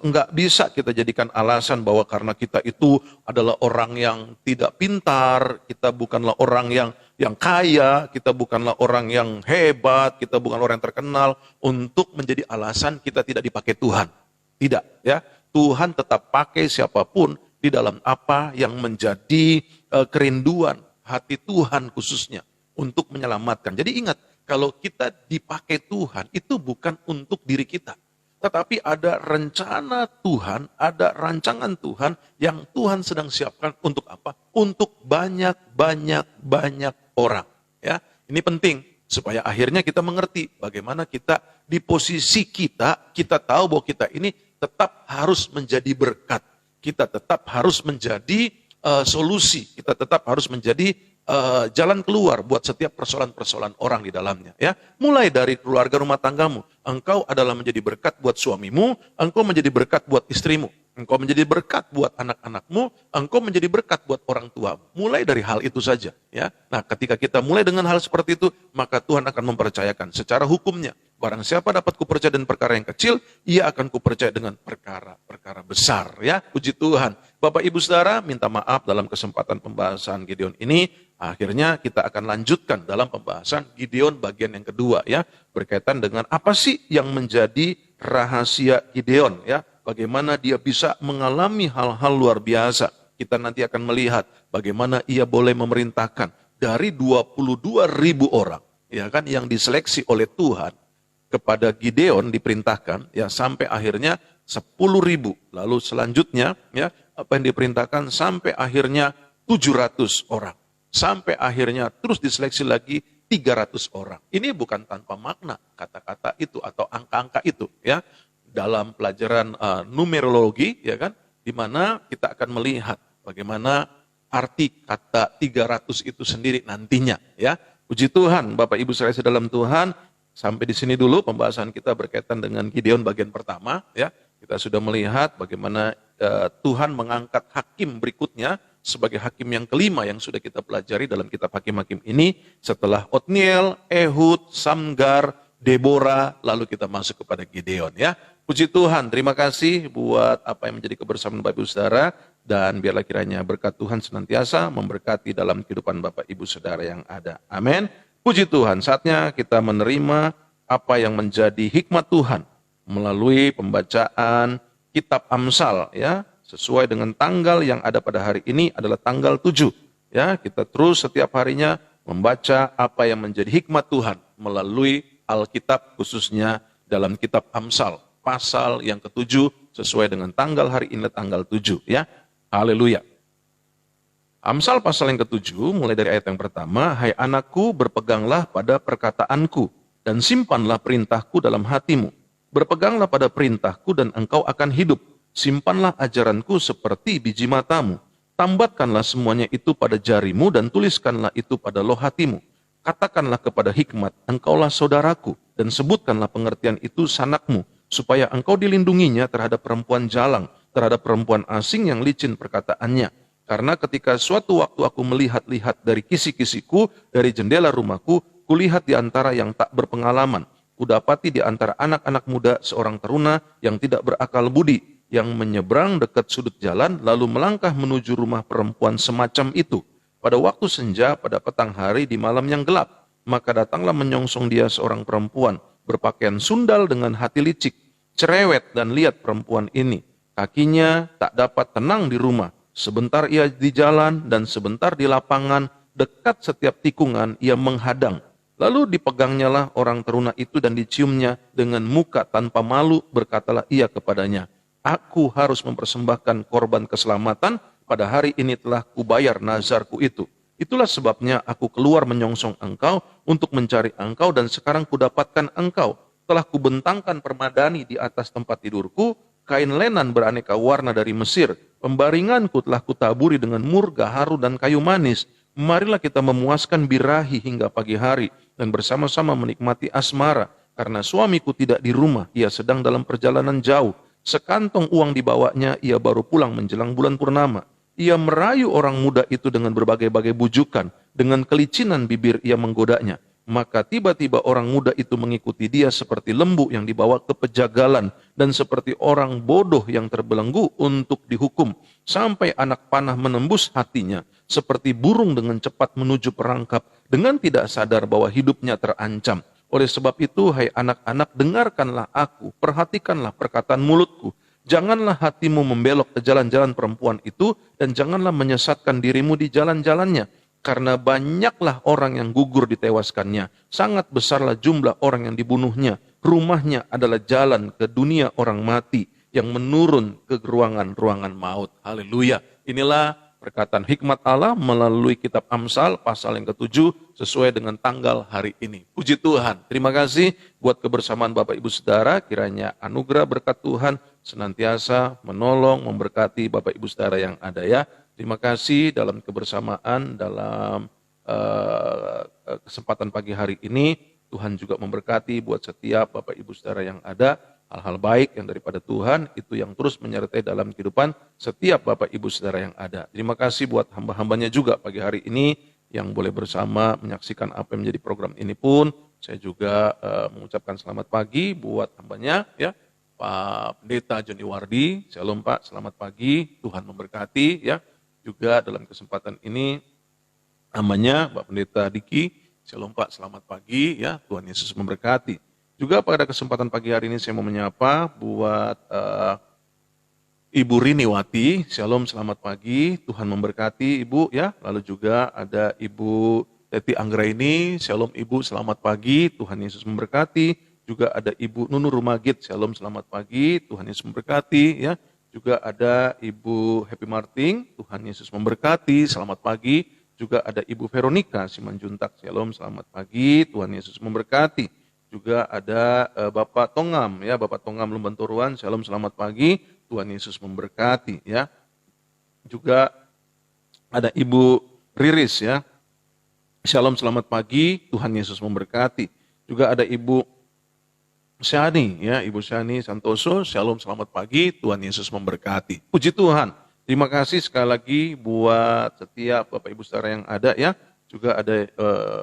enggak bisa kita jadikan alasan bahwa karena kita itu adalah orang yang tidak pintar, kita bukanlah orang yang kaya, kita bukanlah orang yang hebat, kita bukan orang yang terkenal untuk menjadi alasan kita tidak dipakai Tuhan. Tidak, ya. Tuhan tetap pakai siapapun di dalam apa yang menjadi kerinduan hati Tuhan khususnya untuk menyelamatkan. Jadi ingat, kalau kita dipakai Tuhan itu bukan untuk diri kita. Tetapi ada rencana Tuhan, ada rancangan Tuhan yang Tuhan sedang siapkan untuk apa? Untuk banyak orang. Ya, ini penting supaya akhirnya kita mengerti bagaimana kita di posisi kita tahu bahwa kita ini tetap harus menjadi berkat, kita tetap harus menjadi solusi, kita tetap harus menjadi jalan keluar buat setiap persoalan-persoalan orang di dalamnya ya. Mulai dari keluarga rumah tanggamu, engkau adalah menjadi berkat buat suamimu, engkau menjadi berkat buat istrimu, engkau menjadi berkat buat anak-anakmu, engkau menjadi berkat buat orang tuamu. Mulai dari hal itu saja ya. Nah, ketika kita mulai dengan hal seperti itu, maka Tuhan akan mempercayakan secara hukumnya. Barang siapa dapat kupercaya dengan perkara yang kecil, ia akan kupercaya dengan perkara besar ya. Puji Tuhan. Bapak Ibu Saudara, minta maaf dalam kesempatan pembahasan Gideon ini. Akhirnya kita akan lanjutkan dalam pembahasan Gideon bagian yang kedua ya. Berkaitan dengan apa sih yang menjadi rahasia Gideon ya. Bagaimana dia bisa mengalami hal-hal luar biasa. Kita nanti akan melihat bagaimana ia boleh memerintahkan dari 22.000 orang ya kan yang diseleksi oleh Tuhan kepada Gideon diperintahkan ya sampai akhirnya 10.000. Lalu selanjutnya ya apa yang diperintahkan sampai akhirnya 700 orang. Sampai akhirnya terus diseleksi lagi 300 orang. Ini bukan tanpa makna kata-kata itu atau angka-angka itu ya. Dalam pelajaran numerologi ya kan, di mana kita akan melihat bagaimana arti kata 300 itu sendiri nantinya ya. Puji Tuhan, Bapak Ibu saya dalam Tuhan. Sampai di sini dulu pembahasan kita berkaitan dengan Gideon bagian pertama ya. Kita sudah melihat bagaimana Tuhan mengangkat hakim berikutnya sebagai hakim yang kelima yang sudah kita pelajari dalam kitab Hakim-Hakim ini setelah Otniel, Ehud, Samgar, Deborah, lalu kita masuk kepada Gideon ya. Puji Tuhan, terima kasih buat apa yang menjadi kebersamaan Bapak Ibu Saudara, dan biarlah kiranya berkat Tuhan senantiasa memberkati dalam kehidupan Bapak Ibu Saudara yang ada. Amin. Puji Tuhan, saatnya kita menerima apa yang menjadi hikmat Tuhan melalui pembacaan kitab Amsal ya, sesuai dengan tanggal yang ada pada hari ini adalah tanggal 7. Ya, kita terus setiap harinya membaca apa yang menjadi hikmat Tuhan melalui Alkitab, khususnya dalam kitab Amsal, pasal yang ke-7 sesuai dengan tanggal hari ini, tanggal 7 ya. Haleluya. Amsal pasal yang ke-7 mulai dari ayat yang pertama, hai anakku, berpeganglah pada perkataanku dan simpanlah perintahku dalam hatimu. Berpeganglah pada perintahku dan engkau akan hidup. Simpanlah ajaranku seperti biji matamu. Tambatkanlah semuanya itu pada jarimu dan tuliskanlah itu pada loh hatimu. Katakanlah kepada hikmat, engkaulah saudaraku, dan sebutkanlah pengertian itu sanakmu, supaya engkau dilindunginya terhadap perempuan jalang, terhadap perempuan asing yang licin perkataannya. Karena ketika suatu waktu aku melihat-lihat dari kisi-kisiku, dari jendela rumahku, kulihat di antara yang tak berpengalaman. Kudapati di antara anak-anak muda seorang teruna yang tidak berakal budi, yang menyeberang dekat sudut jalan, lalu melangkah menuju rumah perempuan semacam itu. Pada waktu senja, pada petang hari, di malam yang gelap, maka datanglah menyongsong dia seorang perempuan, berpakaian sundal dengan hati licik, cerewet, dan lihat perempuan ini. Kakinya tak dapat tenang di rumah, sebentar ia di jalan dan sebentar di lapangan, dekat setiap tikungan ia menghadang. Lalu dipegangnyalah orang teruna itu dan diciumnya dengan muka tanpa malu, berkatalah ia kepadanya, aku harus mempersembahkan korban keselamatan, pada hari ini telah kubayar nazarku itu. Itulah sebabnya aku keluar menyongsong engkau untuk mencari engkau, dan sekarang kudapatkan engkau. Telah kubentangkan permadani di atas tempat tidurku, kain lenan beraneka warna dari Mesir. Pembaringanku telah kutaburi dengan mur, gaharu, dan kayu manis. Marilah kita memuaskan birahi hingga pagi hari, dan bersama-sama menikmati asmara. Karena suamiku tidak di rumah, ia sedang dalam perjalanan jauh. Sekantong uang dibawanya, ia baru pulang menjelang bulan purnama. Ia merayu orang muda itu dengan berbagai-bagai bujukan, dengan kelicinan bibir ia menggodanya. Maka tiba-tiba orang muda itu mengikuti dia seperti lembu yang dibawa ke pejagalan, dan seperti orang bodoh yang terbelenggu untuk dihukum, sampai anak panah menembus hatinya, seperti burung dengan cepat menuju perangkap, dengan tidak sadar bahwa hidupnya terancam. Oleh sebab itu, hai anak-anak, dengarkanlah aku, perhatikanlah perkataan mulutku. Janganlah hatimu membelok ke jalan-jalan perempuan itu, dan janganlah menyesatkan dirimu di jalan-jalannya. Karena banyaklah orang yang gugur ditewaskannya. Sangat besarlah jumlah orang yang dibunuhnya. Rumahnya adalah jalan ke dunia orang mati, yang menurun ke ruangan-ruangan maut. Haleluya. Inilah perkataan hikmat Allah melalui kitab Amsal pasal yang ke-7 sesuai dengan tanggal hari ini. Puji Tuhan. Terima kasih buat kebersamaan Bapak Ibu Saudara. Kiranya anugerah berkat Tuhan senantiasa menolong, memberkati Bapak Ibu Saudara yang ada ya. Terima kasih dalam kebersamaan dalam kesempatan pagi hari ini. Tuhan juga memberkati buat setiap Bapak Ibu Saudara yang ada. Hal-hal baik yang daripada Tuhan itu yang terus menyertai dalam kehidupan setiap Bapak Ibu Saudara yang ada. Terima kasih buat hamba-hambanya juga pagi hari ini yang boleh bersama menyaksikan apa yang menjadi program ini pun. Saya juga mengucapkan selamat pagi buat hambanya ya. Pak Pendeta Joni Wardi, shalom Pak, selamat pagi, Tuhan memberkati ya. Juga dalam kesempatan ini namanya Pak Pendeta Diki, shalom Pak, selamat pagi ya, Tuhan Yesus memberkati. Juga pada kesempatan pagi hari ini saya mau menyapa buat Ibu Riniwati, shalom selamat pagi, Tuhan memberkati Ibu ya. Lalu juga ada Ibu Teti Anggraini, shalom Ibu selamat pagi, Tuhan Yesus memberkati. Juga ada Ibu Nunu Rumagit, shalom selamat pagi, Tuhan Yesus memberkati ya. Juga ada Ibu Happy Martin, Tuhan Yesus memberkati, selamat pagi. Juga ada Ibu Veronica Simanjuntak, shalom selamat pagi, Tuhan Yesus memberkati. Juga ada Bapak Tongam ya, Bapak Tongam Lumbanturuan, shalom selamat pagi, Tuhan Yesus memberkati ya. Juga ada Ibu Riris ya, shalom selamat pagi, Tuhan Yesus memberkati. Juga ada Ibu Syani ya, Ibu Syani Santoso, shalom selamat pagi, Tuhan Yesus memberkati. Puji Tuhan. Terima kasih sekali lagi buat setiap Bapak Ibu Saudara yang ada ya. Juga ada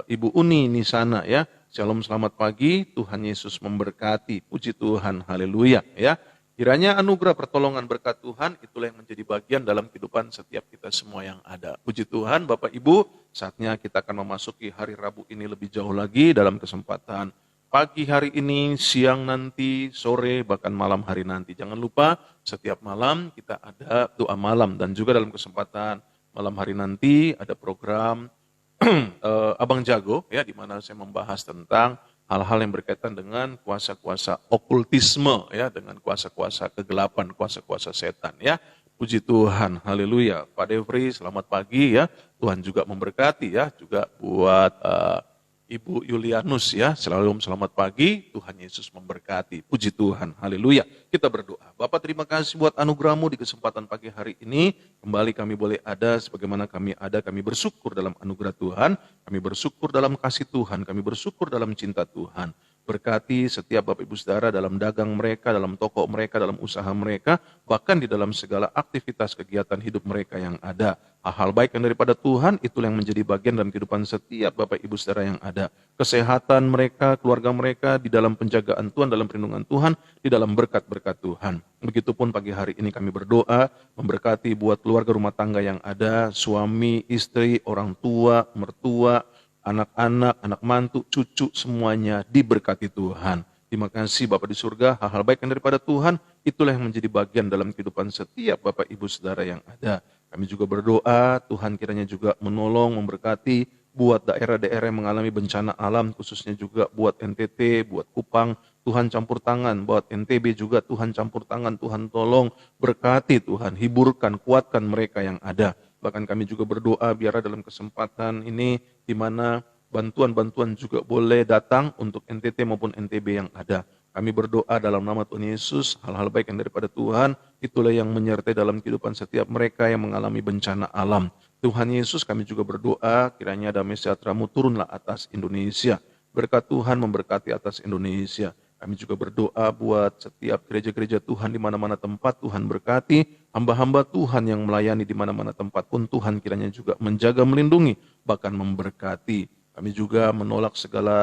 Ibu Uni Nisana ya. Shalom, selamat pagi. Tuhan Yesus memberkati. Puji Tuhan, haleluya. Ya, kiranya anugerah pertolongan berkat Tuhan itulah yang menjadi bagian dalam kehidupan setiap kita semua yang ada. Puji Tuhan, Bapak Ibu, saatnya kita akan memasuki hari Rabu ini lebih jauh lagi dalam kesempatan pagi hari ini, siang nanti, sore, bahkan malam hari nanti. Jangan lupa setiap malam kita ada doa malam dan juga dalam kesempatan malam hari nanti ada program Abang Jago, ya, di mana saya membahas tentang hal-hal yang berkaitan dengan kuasa-kuasa okultisme, ya, dengan kuasa-kuasa kegelapan, kuasa-kuasa setan, ya. Puji Tuhan, haleluya. Pak Devri, selamat pagi, ya. Tuhan juga memberkati, ya, juga buat Ibu Yulianus, ya. Selamat pagi, Tuhan Yesus memberkati. Puji Tuhan, haleluya. Kita berdoa. Bapak, terima kasih buat anugerah-Mu di kesempatan pagi hari ini. Kembali kami boleh ada sebagaimana kami ada. Kami bersyukur dalam anugerah Tuhan. Kami bersyukur dalam kasih Tuhan. Kami bersyukur dalam cinta Tuhan. Berkati setiap Bapak Ibu Saudara dalam dagang mereka, dalam toko mereka, dalam usaha mereka, bahkan di dalam segala aktivitas kegiatan hidup mereka yang ada. Hal-hal baik yang daripada Tuhan, itulah yang menjadi bagian dalam kehidupan setiap Bapak Ibu Saudara yang ada. Kesehatan mereka, keluarga mereka, di dalam penjagaan Tuhan, dalam perlindungan Tuhan, di dalam berkat-berkat Tuhan. Begitupun pagi hari ini kami berdoa, memberkati buat keluarga rumah tangga yang ada, suami, istri, orang tua, mertua, anak-anak, anak mantu, cucu, semuanya diberkati Tuhan. Terima kasih Bapak di surga, hal-hal baik yang daripada Tuhan, itulah yang menjadi bagian dalam kehidupan setiap Bapak Ibu Saudara yang ada. Kami juga berdoa, Tuhan kiranya juga menolong, memberkati, buat daerah-daerah yang mengalami bencana alam, khususnya juga buat NTT, buat Kupang, Tuhan campur tangan, buat NTB juga Tuhan campur tangan, Tuhan tolong, berkati Tuhan, hiburkan, kuatkan mereka yang ada. Bahkan kami juga berdoa biar dalam kesempatan ini di mana bantuan-bantuan juga boleh datang untuk NTT maupun NTB yang ada. Kami berdoa dalam nama Tuhan Yesus, hal-hal baik yang daripada Tuhan, itulah yang menyertai dalam kehidupan setiap mereka yang mengalami bencana alam. Tuhan Yesus, kami juga berdoa, kiranya damai sejahtera-Mu turunlah atas Indonesia. Berkat Tuhan memberkati atas Indonesia. Kami juga berdoa buat setiap gereja-gereja Tuhan di mana-mana tempat Tuhan berkati, hamba-hamba Tuhan yang melayani di mana-mana tempat pun Tuhan kiranya juga menjaga, melindungi, bahkan memberkati. Kami juga menolak segala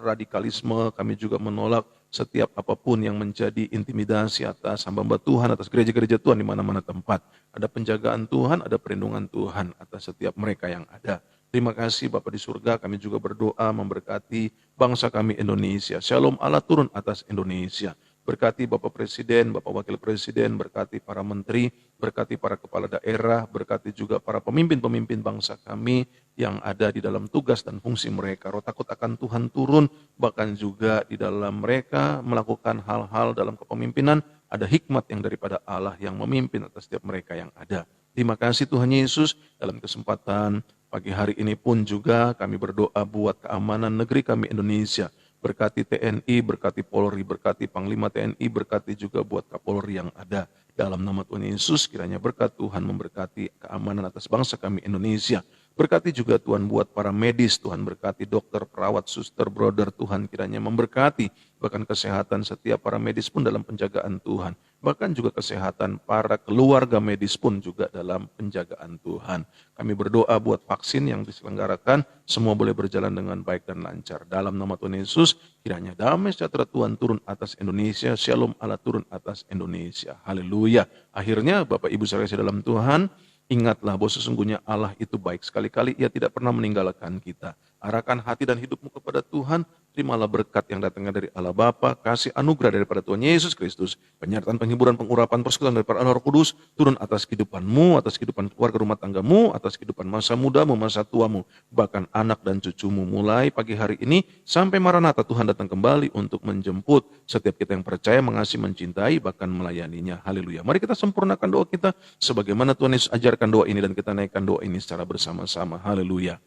radikalisme, kami juga menolak setiap apapun yang menjadi intimidasi atas hamba-hamba Tuhan, atas gereja-gereja Tuhan di mana-mana tempat. Ada penjagaan Tuhan, ada perlindungan Tuhan atas setiap mereka yang ada. Terima kasih Bapak di surga, kami juga berdoa memberkati bangsa kami Indonesia. Shalom Allah turun atas Indonesia. Berkati Bapak Presiden, Bapak Wakil Presiden, berkati para menteri, berkati para kepala daerah, berkati juga para pemimpin-pemimpin bangsa kami yang ada di dalam tugas dan fungsi mereka. Roh takut akan Tuhan turun, bahkan juga di dalam mereka melakukan hal-hal dalam kepemimpinan, ada hikmat yang daripada Allah yang memimpin atas setiap mereka yang ada. Terima kasih Tuhan Yesus, dalam kesempatan pagi hari ini pun juga kami berdoa buat keamanan negeri kami Indonesia. Berkati TNI, berkati Polri, berkati Panglima TNI, berkati juga buat Kapolri yang ada. Dalam nama Tuhan Yesus, kiranya berkat Tuhan memberkati keamanan atas bangsa kami Indonesia. Berkati juga Tuhan buat para medis, Tuhan berkati dokter, perawat, suster, brother, Tuhan kiranya memberkati. Bahkan kesehatan setiap para medis pun dalam penjagaan Tuhan. Bahkan juga kesehatan para keluarga medis pun juga dalam penjagaan Tuhan. Kami berdoa buat vaksin yang diselenggarakan, semua boleh berjalan dengan baik dan lancar. Dalam nama Tuhan Yesus, kiranya damai sejahtera Tuhan turun atas Indonesia, shalom Allah turun atas Indonesia. Haleluya. Akhirnya Bapak Ibu saudara dalam Tuhan, ingatlah bahwa sesungguhnya Allah itu baik. Sekali-kali Ia tidak pernah meninggalkan kita. Arahkan hati dan hidupmu kepada Tuhan, terimalah berkat yang datangnya dari Allah Bapa, kasih anugerah daripada Tuhan Yesus Kristus, penyertaan, penghiburan, pengurapan, persekutuan daripada Allah Roh Kudus, turun atas kehidupanmu, atas kehidupan keluarga rumah tanggamu, atas kehidupan masa mudamu, masa tuamu, bahkan anak dan cucumu. Mulai pagi hari ini sampai Maranatha Tuhan datang kembali untuk menjemput setiap kita yang percaya, mengasihi, mencintai, bahkan melayaninya. Haleluya. Mari kita sempurnakan doa kita sebagaimana Tuhan Yesus ajarkan doa ini dan kita naikkan doa ini secara bersama-sama. Haleluya.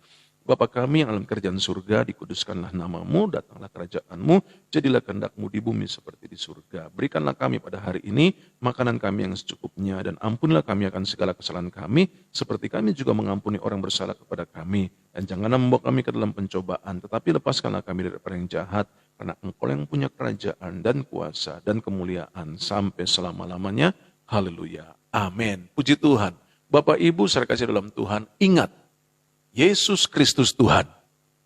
Bapa kami yang dalam kerajaan surga, dikuduskanlah namamu, datanglah kerajaanmu, jadilah kehendak-mu di bumi seperti di surga. Berikanlah kami pada hari ini makanan kami yang secukupnya, dan ampunilah kami akan segala kesalahan kami, seperti kami juga mengampuni orang bersalah kepada kami. Dan janganlah membawa kami ke dalam pencobaan, tetapi lepaskanlah kami dari orang yang jahat, karena Engkau yang punya kerajaan dan kuasa dan kemuliaan sampai selama-lamanya. Haleluya. Amin. Puji Tuhan. Bapak Ibu saudara kasih dalam Tuhan, ingat, Yesus Kristus Tuhan.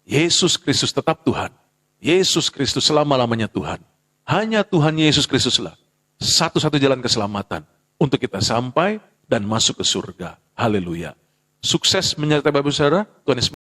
Yesus Kristus tetap Tuhan. Yesus Kristus selama-lamanya Tuhan. Hanya Tuhan Yesus Kristuslah satu-satu jalan keselamatan untuk kita sampai dan masuk ke surga. Haleluya. Sukses menyertai Bapak Saudara. Tuhan Yesus